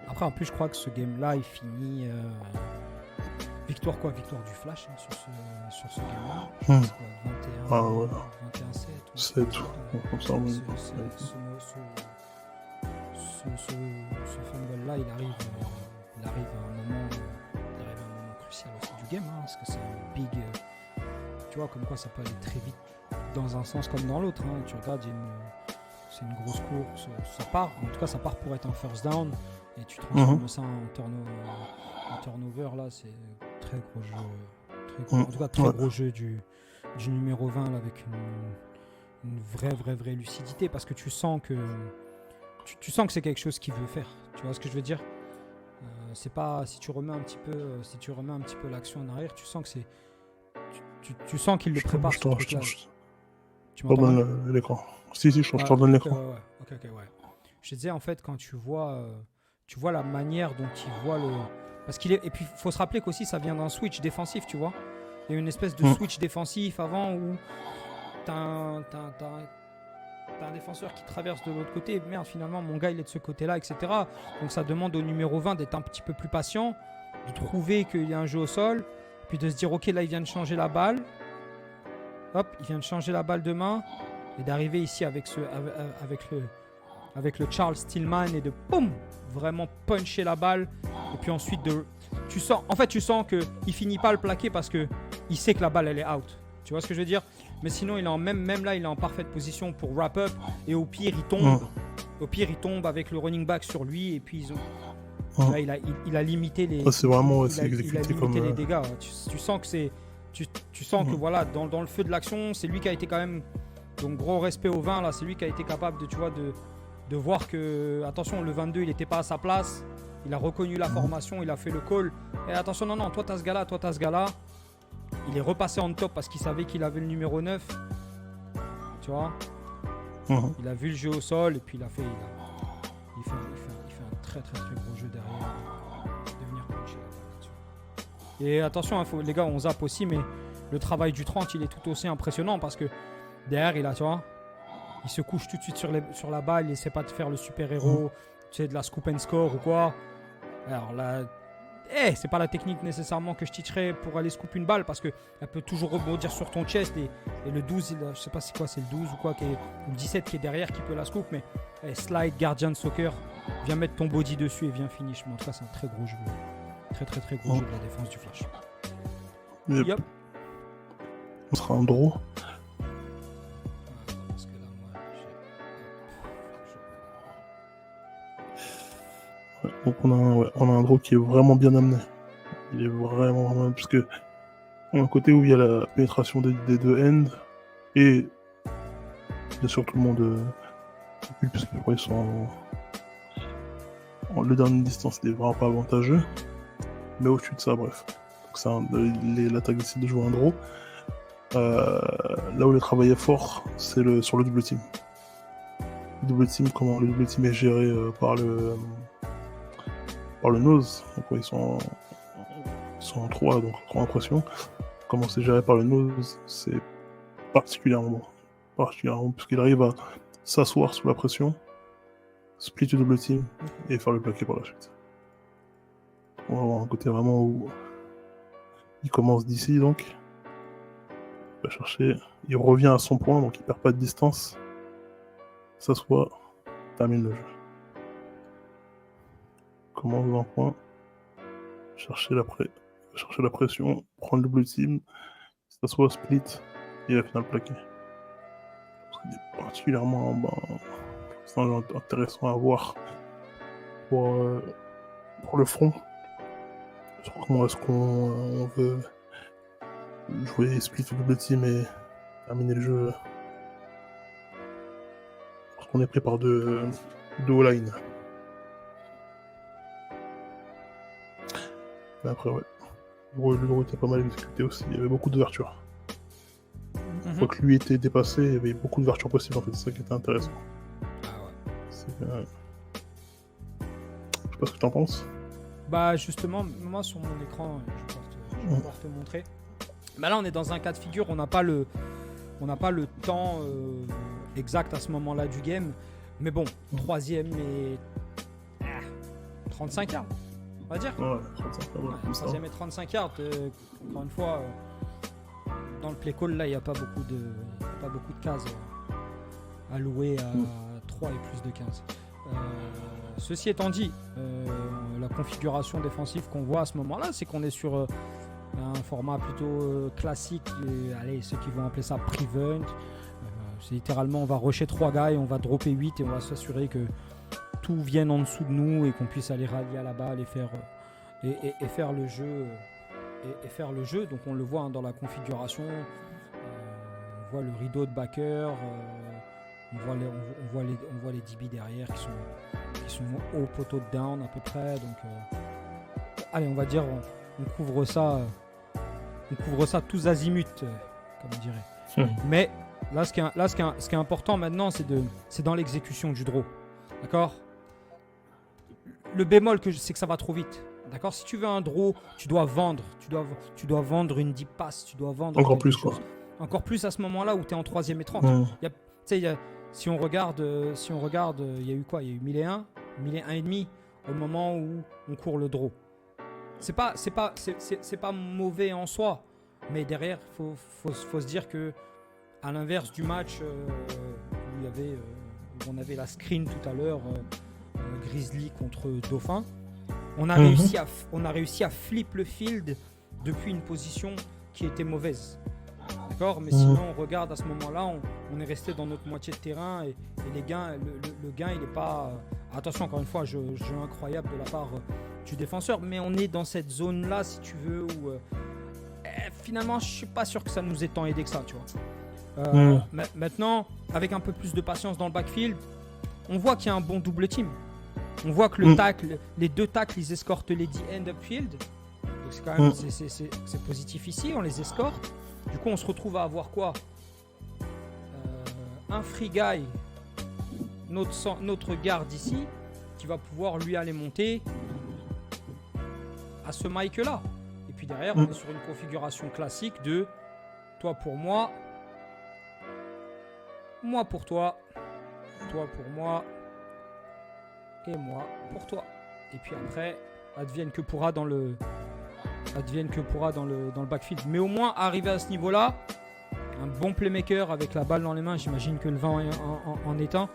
S1: Après, en plus, je crois que ce game-là, il finit... Victoire du Flash sur ce game-là. C'est quoi, 21-7
S2: 7, comme ça.
S1: Ce fumble-là, il arrive à un moment crucial aussi du game, hein, parce que c'est un big... tu vois, comme quoi ça peut aller très vite dans un sens comme dans l'autre. Hein. Tu regardes, c'est une grosse course, ça part pour être un first down, et tu transformes ça en turnover, là, c'est très gros jeu. En tout cas, très gros jeu du numéro 20, là, avec une vraie lucidité, parce que tu sens que c'est quelque chose qu'il veut faire. Tu vois ce que je veux dire? C'est pas, si tu remets un petit peu l'action en arrière, tu sens que c'est... Tu sens qu'il le prépare, ce truc-là. Tu m'entends
S2: l'écran. Si, je te redonne l'écran.
S1: Ok, ouais. Je te disais, en fait, quand tu vois la manière dont il voit le... Parce qu'il est... Et puis, il faut se rappeler qu'aussi, ça vient d'un switch défensif, tu vois. Il y a une espèce de switch défensif avant où t'as un défenseur qui traverse de l'autre côté. Merde, finalement, mon gars, il est de ce côté-là, etc. Donc, ça demande au numéro 20 d'être un petit peu plus patient, de trouver qu'il y a un jeu au sol, puis de se dire, ok, là, il vient de changer la balle. Hop, il vient de changer la balle de main, et d'arriver ici avec le Charles Tillman et de boum, vraiment puncher la balle. Et puis ensuite, tu sens qu'il finit pas le plaquer parce qu'il sait que la balle, elle est out. Tu vois ce que je veux dire? Mais sinon, il est même là, il est en parfaite position pour wrap up. Et au pire, il tombe. Au pire, il tombe avec le running back sur lui. Et puis, là, il a limité les...
S2: c'est vraiment
S1: exécuté comme... les dégâts. Tu sens que c'est... Tu sens que voilà, dans le feu de l'action, c'est lui qui a été quand même... Donc, gros respect au 20, là. C'est lui qui a été capable de voir que... Attention, le 22, il n'était pas à sa place. Il a reconnu la formation, il a fait le call. Et attention, non, toi, t'as ce gars-là. Il est repassé en top parce qu'il savait qu'il avait le numéro 9. Tu vois, il a vu le jeu au sol et puis il fait un très gros jeu derrière. De venir puncher la balle. Et attention, les gars, on zappe aussi, mais le travail du 30, il est tout aussi impressionnant parce que derrière, il se couche tout de suite sur la balle, il essaie pas de faire le super-héros, tu sais, de la scoop and score ou quoi. Alors là, c'est pas la technique nécessairement que je teacherais pour aller scoop une balle parce qu'elle peut toujours rebondir sur ton chest et le 12, je sais pas c'est quoi, c'est le 12 ou quoi, ou le 17 qui est derrière qui peut la scoop, mais slide, Guardian Soccer, viens mettre ton body dessus et viens finish. Mais en tout cas, c'est un très gros jeu. Très gros jeu de la défense du Flash.
S2: Yep. On sera en draw.
S1: Parce que là, moi,
S2: Donc on a un draw qui est vraiment bien amené. Il est vraiment parce que Un côté où il y a la pénétration des deux ends et bien sûr tout le monde parce que ils sont le dernier distance n'est vraiment pas avantageux, mais au-dessus de ça, bref. Donc l'attaque décide de jouer un draw. Là où il a travaillé fort, c'est sur le double team. Comment le double team est géré par le nose. Donc ils sont en 3, donc 3 impressions. Comment c'est géré par le nose, c'est particulièrement puisqu'il arrive à s'asseoir sous la pression, split le double team et faire le plaqué par la suite. On va avoir un côté vraiment où il commence d'ici, donc il va chercher, il revient à son point, donc il perd pas de distance, s'assoit, termine le jeu. Commence d'un point, chercher la pression, prendre le double team, s'assoit, split et la finale plaqué. C'est particulièrement intéressant à voir pour le front. Sur comment est-ce qu'on veut jouer split ou double team et terminer le jeu parce qu'on est pris par deux O-line. Mais après, ouais. Le draw était pas mal exécuté aussi. Il y avait beaucoup d'ouvertures. Une fois que lui était dépassé, il y avait beaucoup d'ouvertures possibles en fait. C'est ça qui était intéressant. Ah ouais. Je sais pas ce que t'en penses.
S1: Bah justement, moi sur mon écran, je vais pouvoir te montrer. Bah là on est dans un cas de figure, on n'a pas le temps exact à ce moment-là du game. Mais bon, troisième et 35 yards, on va dire.
S2: Ouais, 35 yards. Ouais,
S1: troisième et 35 yards. Encore une fois, dans le play call là, il n'y a pas beaucoup de cases allouées à 3 et plus de 15. Ceci étant dit, la configuration défensive qu'on voit à ce moment-là, c'est qu'on est sur un format plutôt classique. Allez, ceux qui vont appeler ça prevent. C'est littéralement, on va rusher 3 gars et on va dropper 8 et on va s'assurer que tout vienne en dessous de nous et qu'on puisse aller rallier à la balle et faire le jeu. Et faire le jeu. Donc on le voit dans la configuration. On voit le rideau de backer. On voit les DB derrière qui sont au poteau de down à peu près. Donc, allez, on va dire, on couvre ça tous azimuts, comme on dirait. Mais là, ce qui est important maintenant, c'est dans l'exécution du draw. D'accord ? Le bémol c'est que ça va trop vite. D'accord ? Si tu veux un draw, tu dois vendre. Tu dois vendre une deep pass. Tu dois vendre
S2: encore plus chose.
S1: Encore plus à ce moment-là où tu es en 3e et 30. Si on regarde, il y a eu quoi ? Il y a eu 1001 et demi au moment où on court le draw. C'est pas mauvais en soi, mais derrière, faut se dire que à l'inverse du match où on avait la screen tout à l'heure, Grizzly contre Dauphin, on a réussi à flip le field depuis une position qui était mauvaise. D'accord, mais sinon on regarde à ce moment-là, on est resté dans notre moitié de terrain et les gains, le gain il n'est pas. Attention, encore une fois, jeu incroyable de la part du défenseur, mais on est dans cette zone-là, si tu veux, où finalement je suis pas sûr que ça nous ait tant aidé que ça, tu vois. Maintenant, avec un peu plus de patience dans le backfield, on voit qu'il y a un bon double team. On voit que les deux tackles, ils escortent les end upfield. Donc c'est quand même c'est positif ici, on les escorte. Du coup, on se retrouve à avoir quoi ? Un free guy, notre garde ici, qui va pouvoir lui aller monter à ce mic-là. Et puis derrière, on est sur une configuration classique de toi pour moi, moi pour toi, toi pour moi, et moi pour toi. Et puis après, advienne que pourra dans le backfield. Mais au moins, arrivé à ce niveau-là, un bon playmaker avec la balle dans les mains, j'imagine que le vent en est un.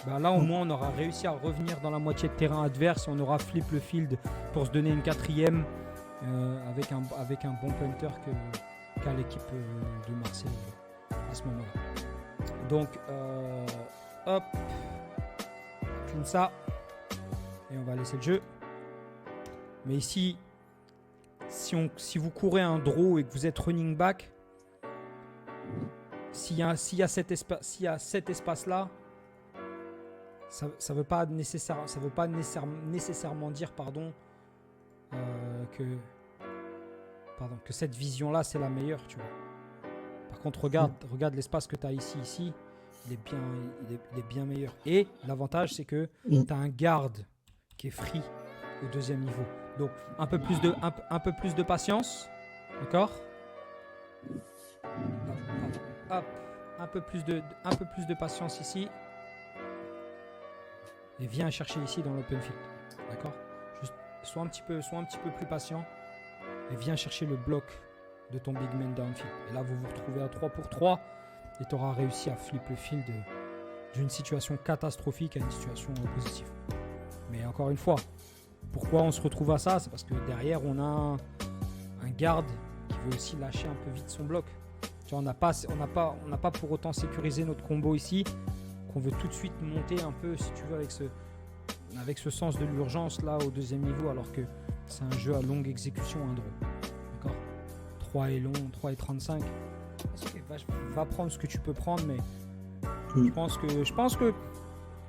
S1: Bah là, au moins, on aura réussi à revenir dans la moitié de terrain adverse. On aura flip le field pour se donner une 4e avec un bon punter qu'a l'équipe de Marseille à ce moment-là. Donc, hop, clean ça. Et on va laisser le jeu. Mais ici, si vous courez un draw et que vous êtes running back, s'il y a cet espace-là, ça ne veut pas nécessairement dire que cette vision-là, c'est la meilleure, tu vois. Par contre, regarde l'espace que tu as ici, il est bien meilleur. Et l'avantage, c'est que tu as un garde qui est free au deuxième niveau. Donc, un peu plus de patience, d'accord ? Hop, un peu plus de patience ici. Et viens chercher ici dans l'open field, d'accord ? Juste, sois un petit peu plus patient et viens chercher le bloc de ton big man downfield. Et là, vous vous retrouvez à 3 pour 3 et tu auras réussi à flip le field d'une situation catastrophique à une situation positive. Mais encore une fois, pourquoi on se retrouve à ça ? C'est parce que derrière, on a un garde qui veut aussi lâcher un peu vite son bloc. Tu vois, on n'a pas pour autant sécurisé notre combo ici, qu'on veut tout de suite monter un peu, si tu veux, avec ce sens de l'urgence là au deuxième niveau, alors que c'est un jeu à longue exécution, un draw. D'accord ? 3 est long, 3 et 35. Va prendre ce que tu peux prendre, mais je pense que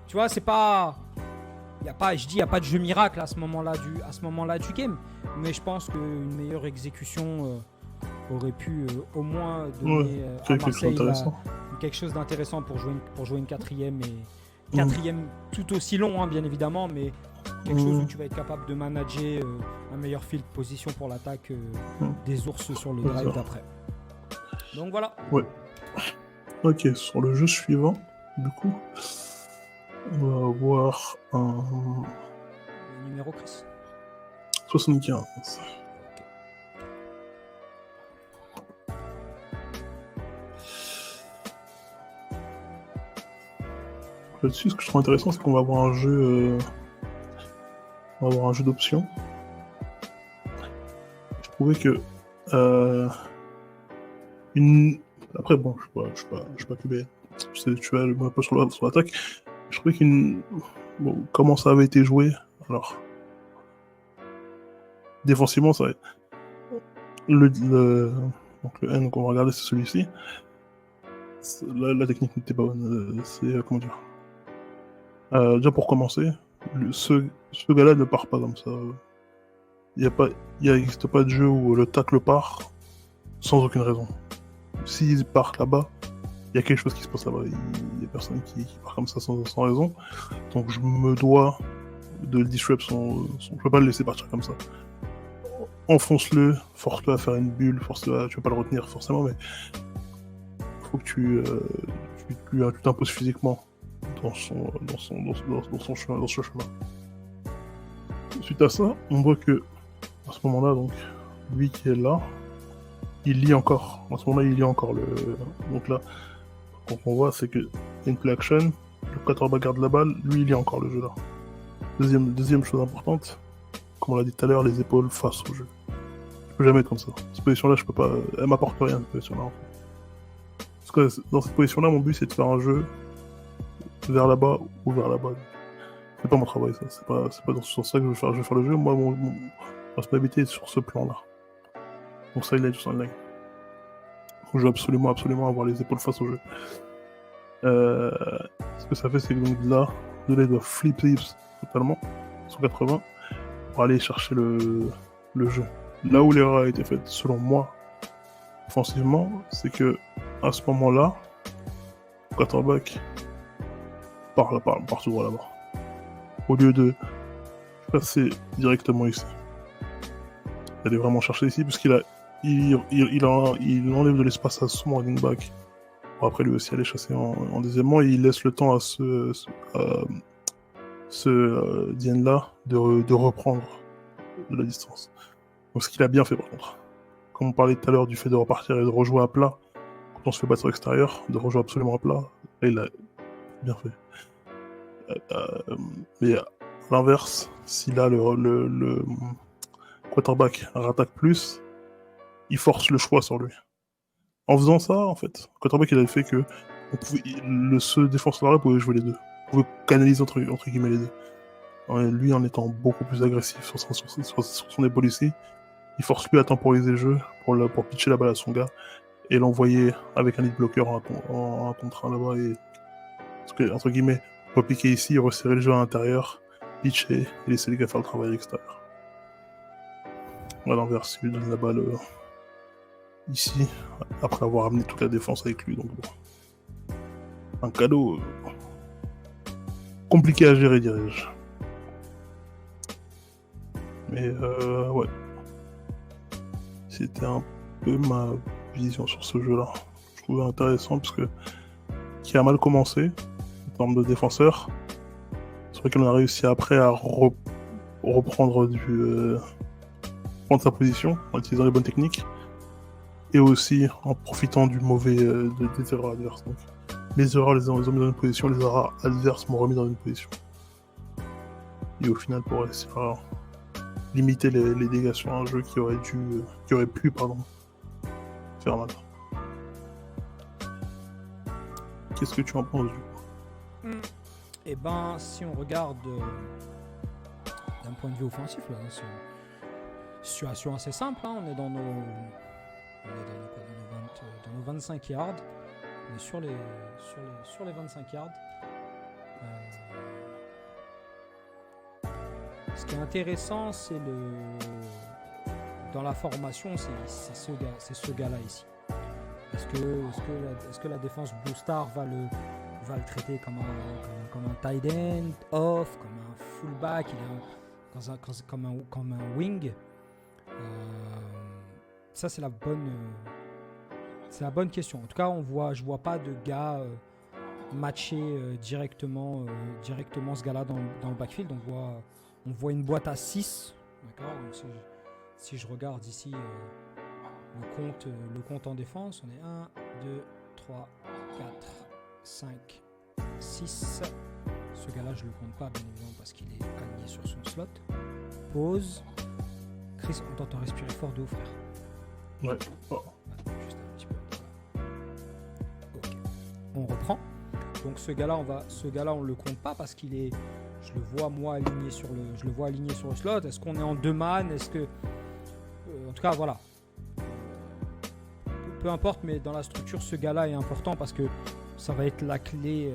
S1: tu vois, c'est pas. Il n'y a pas de jeu miracle à ce moment-là du game, mais je pense qu'une meilleure exécution aurait pu au moins donner à Marseille quelque chose d'intéressant pour jouer une quatrième tout aussi long, hein, bien évidemment, mais quelque chose où tu vas être capable de manager un meilleur field position pour l'attaque des ours sur le drive d'après. Donc voilà.
S2: Ouais. Ok, sur le jeu suivant, du coup, on va avoir un...
S1: Le numéro, Chris ?
S2: 75. Là-dessus, ce que je trouve intéressant, c'est qu'on va avoir un jeu... d'options. Je trouvais que... Après, bon, je suis pas QB. Je sais, tu vas un peu sur l'attaque. Je trouvais comment ça avait été joué, alors... Défensivement, ça va être... Donc le N qu'on va regarder, c'est celui-ci. La technique n'était pas bonne. Comment dire... déjà pour commencer, ce gars-là ne part pas comme ça. Il n'existe pas de jeu où le tacle part sans aucune raison. S'il part là-bas, il y a quelque chose qui se passe là-bas. Il y a personne qui part comme ça sans raison. Donc je me dois de le disrupt je peux pas le laisser partir comme ça. Enfonce-le, force-le à faire une bulle, force-le à... Tu vas pas le retenir forcément, mais faut que tu t'imposes physiquement dans son chemin. Suite à ça, on voit que à ce moment-là, donc lui qui est là, il lit encore. À ce moment-là, il lit encore le. Donc là, ce qu'on voit, c'est que une play action, le quarterback garde la balle, lui il lit encore le jeu là. Deuxième chose importante, comme on l'a dit tout à l'heure, les épaules face au jeu. Je peux jamais être comme ça. Cette position-là, je peux pas. Elle m'apporte rien, cette position-là. En fait. Parce que dans cette position-là, mon but c'est de faire un jeu vers là-bas ou vers là-bas. C'est pas mon travail, ça. C'est pas dans ce sens-là que je vais faire le jeu. Moi, mon responsabilité est sur ce plan-là. Donc ça, il est tout ça, là. Donc, je veux absolument avoir les épaules face au jeu. Ce que ça fait, c'est que donc là, il doit flipper totalement, 180, pour aller chercher le jeu. Là où l'erreur a été faite, selon moi, offensivement, c'est que à ce moment-là, le quarterback part toujours là-bas. Au lieu de passer directement ici. D'aller vraiment chercher ici, puisqu'il enlève de l'espace à son running back. Pour après lui aussi aller chasser en deuxièmement, et il laisse le temps à ce Diane-là de reprendre de la distance. Donc ce qu'il a bien fait par contre. Comme on parlait tout à l'heure du fait de repartir et de rejouer à plat, quand on se fait battre sur l'extérieur, de rejouer absolument à plat, là il a bien fait. Mais à l'inverse, si là le quarterback rattaque plus, il force le choix sur lui. En faisant ça, en fait, le quarterback il avait fait que ce défenseur-là pouvait jouer les deux. Il pouvait canaliser entre guillemets les deux. Lui, en étant beaucoup plus agressif sur son épaule ici, il force lui à temporiser le jeu pour pitcher la balle à son gars et l'envoyer avec un lead blocker en contre 1 là-bas. Parce que, entre guillemets, pour piquer ici, resserrer le jeu à l'intérieur, pitcher et laisser les gars faire le travail à l'extérieur. À l'inverse, il lui donne la balle ici, après avoir amené toute la défense avec lui. Donc bon. Un cadeau compliqué à gérer, dirais-je. Mais ouais. C'était un peu ma vision sur ce jeu-là. Je trouvais intéressant parce que qui a mal commencé en termes de défenseur. C'est vrai qu'on a réussi après à reprendre prendre sa position en utilisant les bonnes techniques et aussi en profitant du mauvais des erreurs adverses. Donc, les erreurs les ont mis dans une position, les erreurs adverses m'ont remis dans une position. Et au final, pour réussir à limiter les dégâts sur un jeu qui aurait pu faire mal. Qu'est-ce que tu en penses, du coup?
S1: Eh ben, si on regarde d'un point de vue offensif, là, c'est une situation assez simple. Hein. On est dans nos 25 yards. On est sur les 25 yards. Ce qui est intéressant, c'est dans la formation, c'est ce gars-là ici. Est-ce que la défense Blue Star va le traiter comme un tight end, off, comme un fullback, comme un wing? Ça, c'est la bonne question. En tout cas, je vois pas de gars matcher directement ce gars-là dans le backfield. On voit une boîte à 6. D'accord. Donc, si je regarde ici le compte en défense, on est 1, 2, 3, 4, 5, 6. Ce gars-là, je le compte pas, bien évidemment, parce qu'il est aligné sur son slot. Pause. Chris, on t'entend respirer fort de haut, frère.
S2: Ouais. Oh.
S1: Juste un petit peu. Ok. On reprend. Donc ce gars-là, on le compte pas parce qu'il est. Je le vois aligné sur le slot. Est-ce qu'on est en 2 man? Est-ce que. En tout cas, voilà. Peu importe, mais dans la structure, ce gars-là est important parce que ça va être la clé.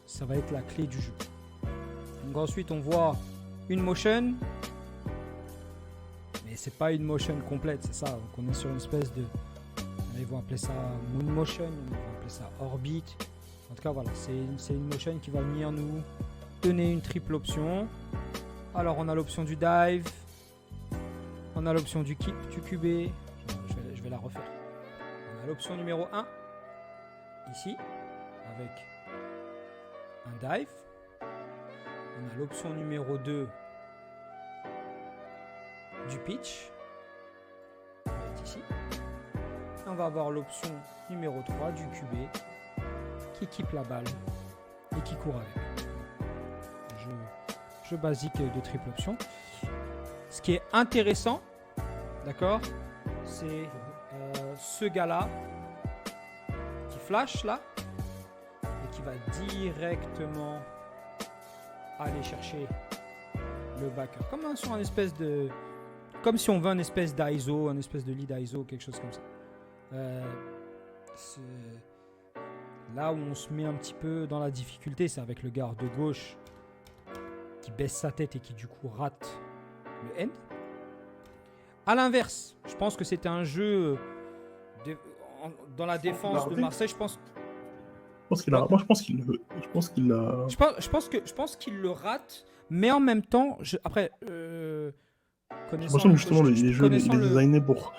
S1: Ça va être la clé du jeu. Donc ensuite, on voit une motion. Mais c'est pas une motion complète, c'est ça. Donc on est sur une espèce de. Ils vont appeler ça moon motion, ils vont appeler ça orbit. En tout cas, voilà, c'est une motion qui va venir nous donner une triple option. Alors, on a l'option du dive, on a l'option du QB. Je vais la refaire. On a l'option numéro 1, ici, avec un dive. On a l'option numéro 2 du pitch, qui va être ici. On va avoir l'option numéro 3 du QB qui keep la balle et qui court avec. Jeu basique de triple option. Ce qui est intéressant, d'accord, c'est ce gars-là qui flash là et qui va directement aller chercher le backer. Comme si on veut un espèce d'ISO, un espèce de lead ISO, quelque chose comme ça. C'est là où on se met un petit peu dans la difficulté, c'est avec le garde de gauche qui baisse sa tête et qui du coup rate le end. À l'inverse, je pense que c'était un jeu dans la défense de Marseille. Je pense qu'il le rate, mais en même temps,
S2: connaissant justement les jeux, il est designé pour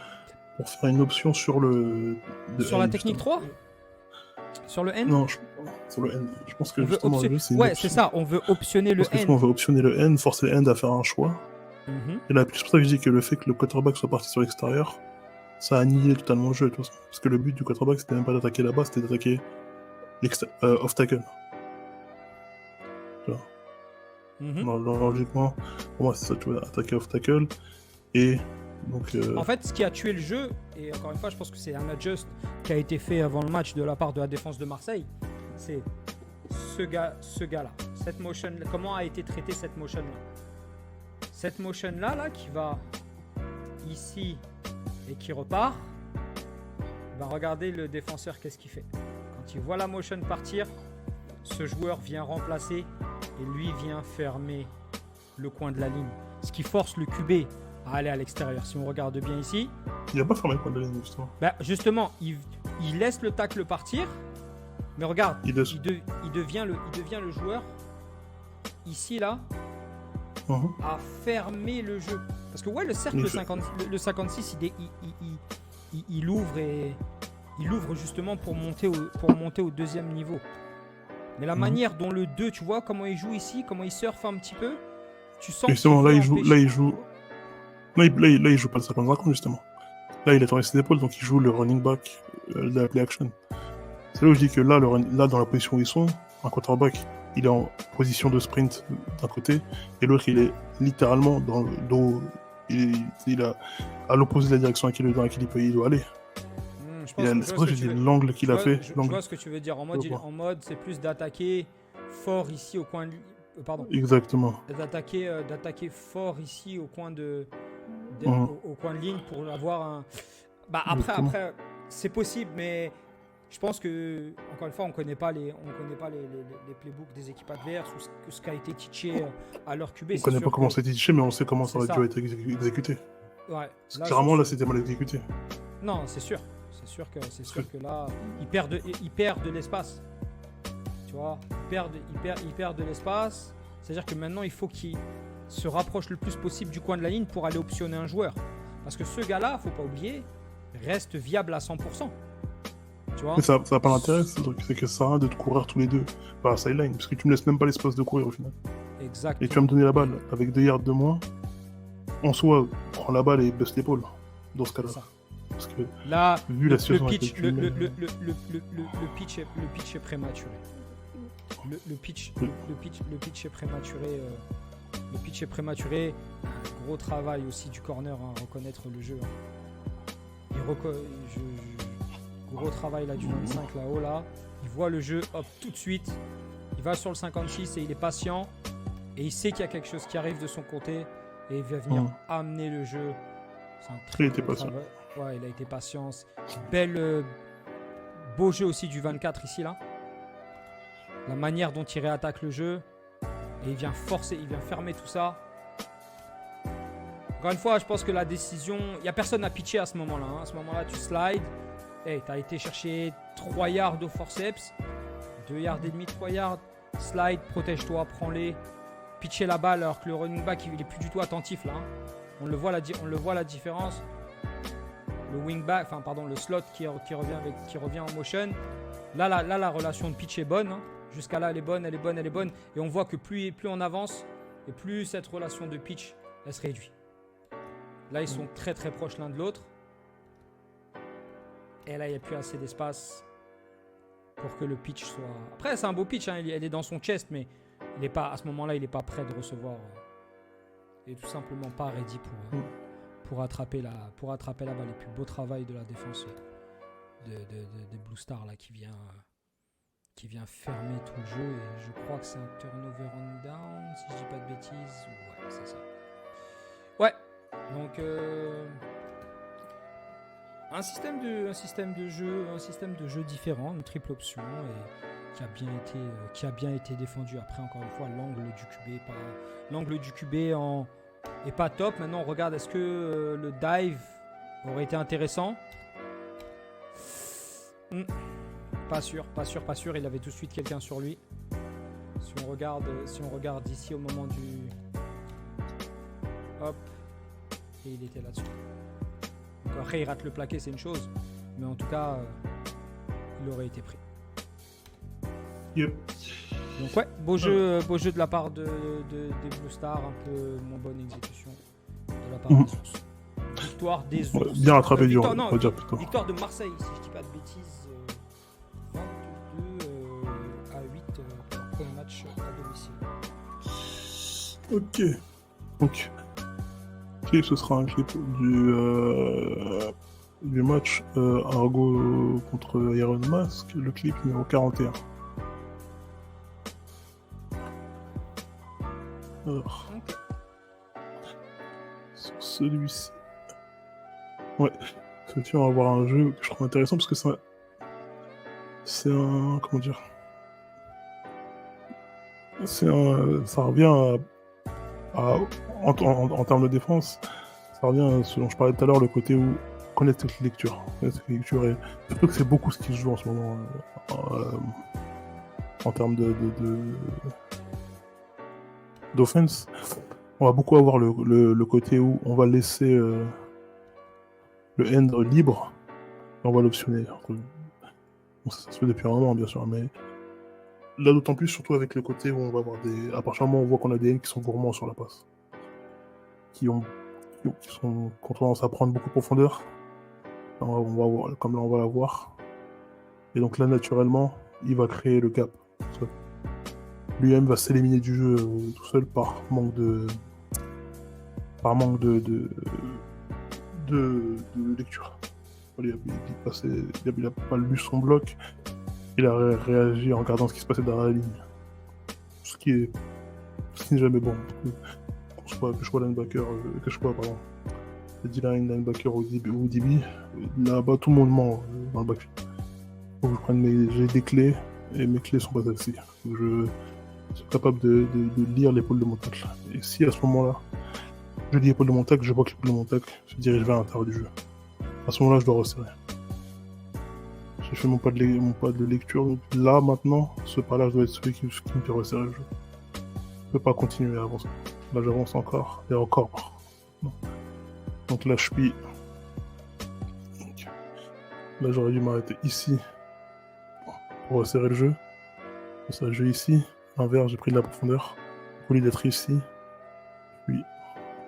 S2: faire une option sur
S1: la technique 3. Sur le N?
S2: Non, sur le N. Je pense que justement le jeu, c'est une option.
S1: C'est ça, on veut optionner le N.
S2: On veut optionner le N, forcer le N à faire un choix. Et là, c'est pour ça que je dis que le fait que le quarterback soit parti sur l'extérieur, ça a annihilé totalement le jeu. Parce que le but du quarterback, c'était même pas d'attaquer là-bas, c'était d'attaquer off-tackle. Logiquement, pour moi, c'est ça, tu vois, attaquer off-tackle. Et donc,
S1: en fait, ce qui a tué le jeu, et encore une fois, je pense que c'est un adjust qui a été fait avant le match de la part de la défense de Marseille, c'est ce gars-là. Cette motion, comment a été traitée cette motion-là? Cette motion-là, qui va ici et qui repart, ben regardez le défenseur, qu'est-ce qu'il fait. Quand il voit la motion partir, ce joueur vient remplacer et lui vient fermer le coin de la ligne. Ce qui force le QB à aller à l'extérieur. Si on regarde bien ici,
S2: Il n'a pas fermé le coin de la ligne, justement.
S1: ben justement, il laisse le tacle partir, mais regarde, il devient le joueur ici, là, à fermer le jeu. Parce que ouais, le cercle, le 56, il ouvre justement pour monter au deuxième niveau. Mais la manière dont le 2, tu vois comment il joue ici, comment il surfe un petit peu, tu sens
S2: justement, là, il joue pas le 50 justement. Là, il est en ses épaules, donc il joue le running back de la play action. C'est là où je dis que là, dans la position où ils sont, un quarterback, il est en position de sprint d'un côté, et l'autre, il est littéralement dans le dos. Il est à l'opposé de la direction dans laquelle il doit aller. C'est pour ça que je dis l'angle qu'il a fait.
S1: Je vois ce que tu veux dire. En mode, c'est plus d'attaquer fort ici au coin de... Pardon.
S2: Exactement.
S1: D'attaquer fort ici au coin de ligne pour avoir un... Bah après, c'est possible, mais je pense que, encore une fois, on connaît pas les playbooks des équipes adverses ou ce qui a été teaché à leur QB.
S2: On connaît pas comment ça a été teaché, mais on sait comment ça aurait dû être exécuté.
S1: Ouais.
S2: Clairement, là, c'était mal exécuté.
S1: Non, c'est sûr. C'est sûr que là, il perd de l'espace. Tu vois, il perd de l'espace. C'est-à-dire que maintenant, il faut qu'il se rapproche le plus possible du coin de la ligne pour aller optionner un joueur. Parce que ce gars-là, faut pas oublier, reste viable à 100%. Tu vois.
S2: Mais ça n'a pas d'intérêt, c'est que ça sert à rien de te courir tous les deux par la sideline, parce que tu me laisses même pas l'espace de courir au final.
S1: Exactement.
S2: Et tu vas me donner la balle avec 2 yards de moins. En soi, prends la balle et baisse l'épaule dans ce cas-là. Parce que
S1: là,
S2: vu la situation
S1: le pitch est prématuré. Le pitch est prématuré. Le pitch est prématuré. Gros travail aussi du corner à reconnaître le jeu. Gros travail là du 25 là-haut là. Il voit le jeu, hop, tout de suite. Il va sur le 56 et il est patient. Et il sait qu'il y a quelque chose qui arrive de son côté. Et il va venir amener le jeu. C'est un très
S2: il était patient.
S1: Travail. Ouais, il a été patient. Beau jeu aussi du 24 ici là. La manière dont il réattaque le jeu. Et il vient fermer tout ça. Encore une fois, je pense que la décision... Il n'y a personne à pitcher à ce moment-là. À ce moment-là, tu slides. Hey, tu as été chercher 3 yards au forceps. 2 yards et demi, 3 yards. Slide, protège-toi, prends-les. Pitcher la balle alors que le running back, il est plus du tout attentif là. On le voit la différence. Le wingback, le slot qui revient en motion. Là, la relation de pitch est bonne. Jusqu'à là, elle est bonne. Et on voit que plus on avance, et plus cette relation de pitch, elle se réduit. Là, ils sont très très proches l'un de l'autre. Et là, il n'y a plus assez d'espace pour que le pitch soit... Après, c'est un beau pitch. Elle est dans son chest, mais à ce moment-là, il n'est pas prêt de recevoir. Il est tout simplement pas ready pour attraper la balle. Et puis, beau travail de la défense des Blue Stars là, qui vient fermer tout le jeu. Et je crois que c'est un turnover on down, si je dis pas de bêtises. Ouais, c'est ça. Ouais, donc un système de jeu différent, une triple option et qui a bien été défendu. Après, encore une fois, l'angle du QB est pas top. Maintenant, on regarde, est-ce que le dive aurait été intéressant? Pas sûr. Il avait tout de suite quelqu'un sur lui. Si on regarde ici au moment du... Hop. Et il était là-dessus. Donc après, il rate le plaqué, c'est une chose. Mais en tout cas, il aurait été pris.
S2: Yep.
S1: Donc ouais, beau jeu de la part des Blue Stars. Un peu moins bonne exécution de la part des Ours. Victoire des Ours.
S2: Bien rattrapé du
S1: victoire de Marseille, si je dis pas de bêtises. 22 à 8 pour le premier match à domicile.
S2: Ok. Donc, ce sera un clip du match Argo contre Iron Mask, le clip numéro 41. Alors, sur celui-ci, Ouais, on va avoir un jeu que je trouve intéressant parce que comment dire, ça revient à- en termes de défense, ça revient à ce dont je parlais tout à l'heure, le côté où connaître cette lecture. Connaître cette lecture et surtout que c'est beaucoup ce qui se joue en ce moment en termes d'offense. On va beaucoup avoir le côté où on va laisser le end libre et on va l'optionner. Bon, ça se fait depuis un moment, bien sûr, mais là, d'autant plus, surtout avec le côté où on va avoir à partir du moment où on voit qu'on a des N qui sont gourmands sur la passe, qui ont tendance à prendre beaucoup de profondeur, on va voir, comme là, on va la voir. Et donc là, naturellement, il va créer le gap. Lui-même va s'éliminer du jeu tout seul par manque de lecture. Il a pas lu son bloc, il a réagi en regardant ce qui se passait derrière la ligne. Ce qui n'est jamais bon. Que je sois linebacker, D-line, linebacker ou DB, là-bas tout le monde ment dans le backfield. Faut que je prenne j'ai des clés et mes clés sont pas celles-ci. Je suis capable de lire l'épaule de mon tacle. Et si à ce moment-là, je lis l'épaule de mon tacle, je vois que l'épaule de mon tacle se dirige vers l'intérieur du jeu. À ce moment-là, je dois resserrer. J'ai fait mon pas de lecture. Donc là, maintenant, ce pas-là, je dois être celui qui me fait resserrer le jeu. Je peux pas continuer à avancer. Là, j'avance encore et encore. Non. Donc là, je suis. Là, j'aurais dû m'arrêter ici pour resserrer le jeu. Ça, le jeu ici. L'inverse, j'ai pris de la profondeur. Au lieu d'être ici, puis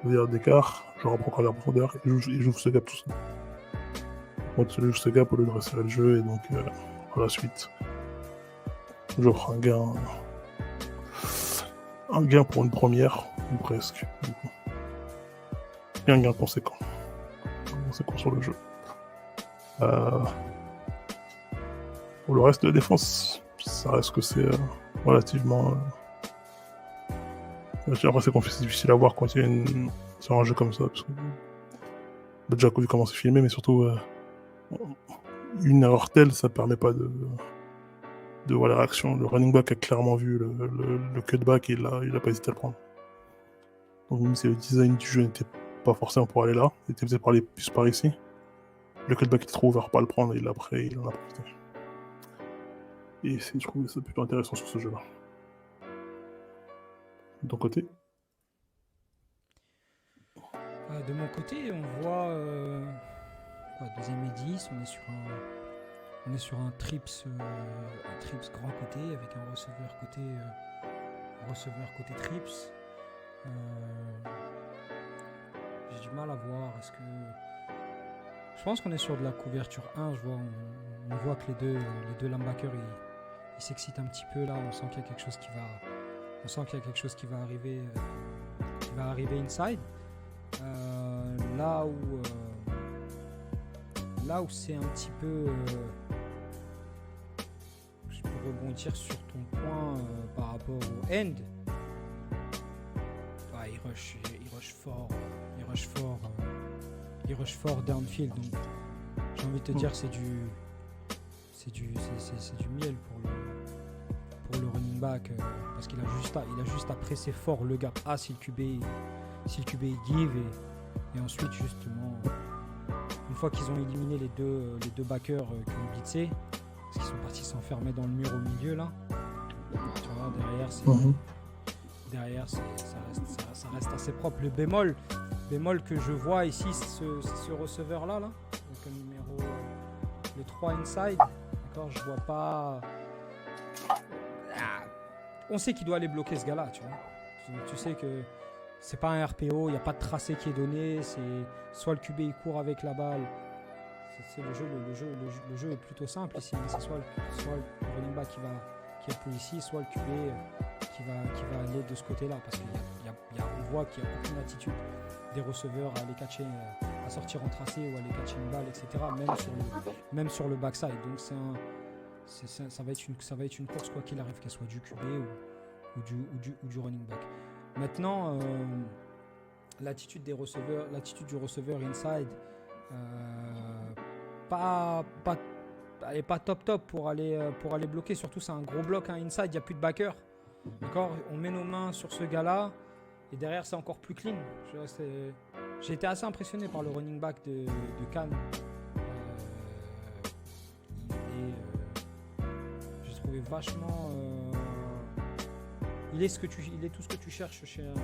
S2: vers d'écart, je reprends encore la profondeur et j'ouvre ce gap tout ça. Donc, je joue ce gap au lieu de resserrer le jeu et donc, par la suite, j'offre un gain pour une première, ou presque. Et un gain conséquent. Sur le jeu. Pour le reste de la défense, ça reste que c'est relativement. Après, c'est difficile à voir quand il y a sur un jeu comme ça. Parce que on a déjà vu comment c'est filmé, mais surtout, une erreur telle, ça permet pas de voir la réaction. Le running back a clairement vu le cutback et il a pas hésité à le prendre. Donc, même si le design du jeu n'était pas forcément pour aller là, il était fait pour aller plus par ici. Le cutback était trop ouvert pour pas le prendre et après, il en a profité. Et je trouve ça plutôt intéressant sur ce jeu-là. De ton côté?
S1: De mon côté, on voit deuxième et 10, on est sur un trips grand côté avec un receveur côté trips. J'ai du mal à voir. Est-ce que je pense qu'on est sur de la couverture 1. On voit que les deux linebackers ils s'excitent un petit peu là. On sent qu'il y a quelque chose qui va arriver inside. Là où c'est un petit peu je peux rebondir sur ton point par rapport au end. Il rush fort downfield, donc j'ai envie de te dire c'est du miel pour le running back parce qu'il a juste à presser fort le gap A si le QB il give et ensuite justement une fois qu'ils ont éliminé les deux backers qui ont blitzé parce qu'ils sont partis s'enfermer dans le mur au milieu là, tu vois, derrière ça reste assez propre. Le bémol que je vois ici c'est ce receveur là donc le numéro le 3 inside, d'accord, je vois pas. On sait qu'il doit aller bloquer ce gars-là, tu vois. Tu sais que c'est pas un RPO, il n'y a pas de tracé qui est donné, c'est soit le QB il court avec la balle. C'est le jeu est plutôt simple ici. C'est soit le running back qui est plus ici, soit le QB qui va aller de ce côté-là, parce qu'on voit qu'il y a aucune attitude des receveurs à aller catcher, à sortir en tracé ou à aller catcher une balle, etc. Même sur le backside. Donc ça va être une course quoi qu'il arrive, qu'elle soit du QB ou du running back. Maintenant, l'attitude du receveur inside, Elle est pas top pour aller bloquer. Surtout, c'est un gros bloc inside, il n'y a plus de backer. D'accord, on met nos mains sur ce gars-là et derrière, c'est encore plus clean. J'ai été assez impressionné par le running back de Cannes. J'ai trouvé vachement. Il est tout ce que tu cherches chez un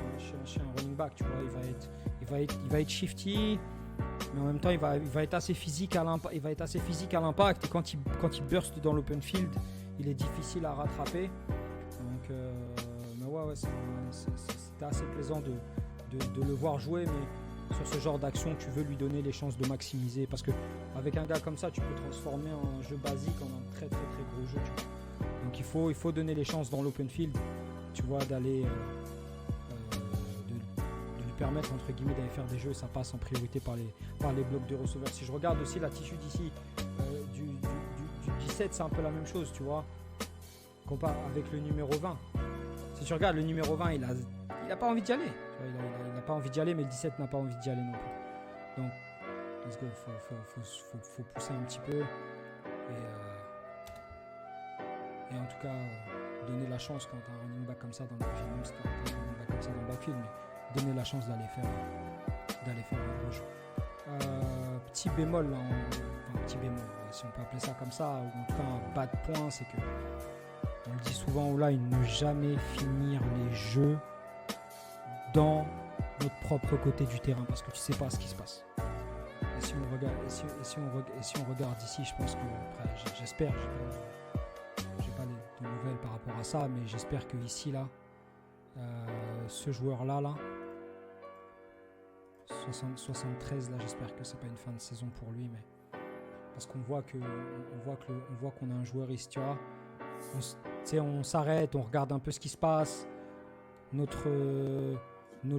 S1: running back. Tu vois, il va être shifty. Mais en même temps, il va être assez physique à l'impact. Et quand il burst dans l'open field, il est difficile à rattraper. Donc, mais ouais, c'était assez plaisant de le voir jouer. Mais sur ce genre d'action, tu veux lui donner les chances de maximiser. Parce qu'avec un gars comme ça, tu peux transformer un jeu basique en un très très très gros jeu. Tu vois. Donc il faut donner les chances dans l'open field. Tu vois, d'aller... permettre entre guillemets d'aller faire des jeux, ça passe en priorité par les blocs de receveurs. Si je regarde aussi l'attitude ici du 17, c'est un peu la même chose, tu vois, comparé avec le numéro 20. Si tu regardes le numéro 20, il a pas envie d'y aller, il n'a pas envie d'y aller, mais le 17 n'a pas envie d'y aller non plus. Donc let's go, faut pousser un petit peu et en tout cas donner la chance quand tu as un running back comme ça dans le backfield, même si tu as un running back comme ça dans le backfield, mais donner la chance d'aller faire un gros jeu. Petit bémol, là, petit bémol, si on peut appeler ça comme ça, ou en tout cas un bas de point, c'est que on le dit souvent au line, ne jamais finir les jeux dans notre propre côté du terrain, parce que tu sais pas ce qui se passe. Et si on regarde ici, je pense que après, j'espère, j'ai pas de nouvelles par rapport à ça, mais j'espère que ici là, ce joueur-là, 73, là, j'espère que c'est pas une fin de saison pour lui, mais parce qu'on voit qu'on a un joueur ici, tu vois, on s'arrête, on regarde un peu ce qui se passe, notre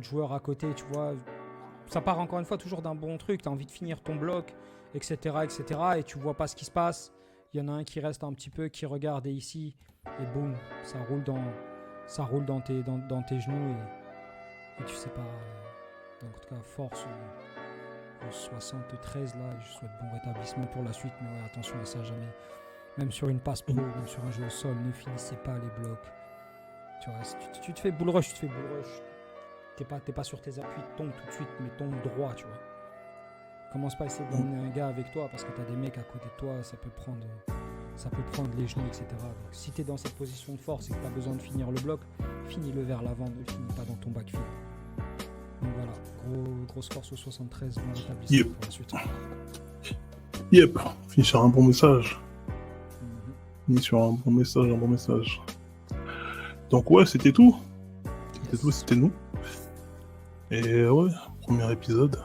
S1: joueur à côté, tu vois, ça part encore une fois toujours d'un bon truc, tu as envie de finir ton bloc, etc., et tu vois pas ce qui se passe, il y en a un qui reste un petit peu, qui regarde, et ici, et boum, ça roule dans tes genoux, et tu sais pas. Donc en tout cas, force au 73 là, je souhaite bon rétablissement pour la suite, mais ouais, attention à ça, jamais. Même sur une passe pro, même sur un jeu au sol, ne finissez pas les blocs. Tu vois, si tu te fais bull rush, t'es pas sur tes appuis, tombe tout de suite, mais tombe droit, tu vois. Commence pas à essayer d'emmener un gars avec toi, parce que t'as des mecs à côté de toi, ça peut prendre les genoux, etc. Donc si t'es dans cette position de force et que t'as besoin de finir le bloc, finis-le vers l'avant, ne finis pas dans ton backfield. Donc voilà, grosse force au 73, bon rétablissement pour la suite.
S2: Yep, fini sur un bon message. Fini sur un bon message. Donc ouais, c'était tout. C'était nous. Et ouais, premier épisode.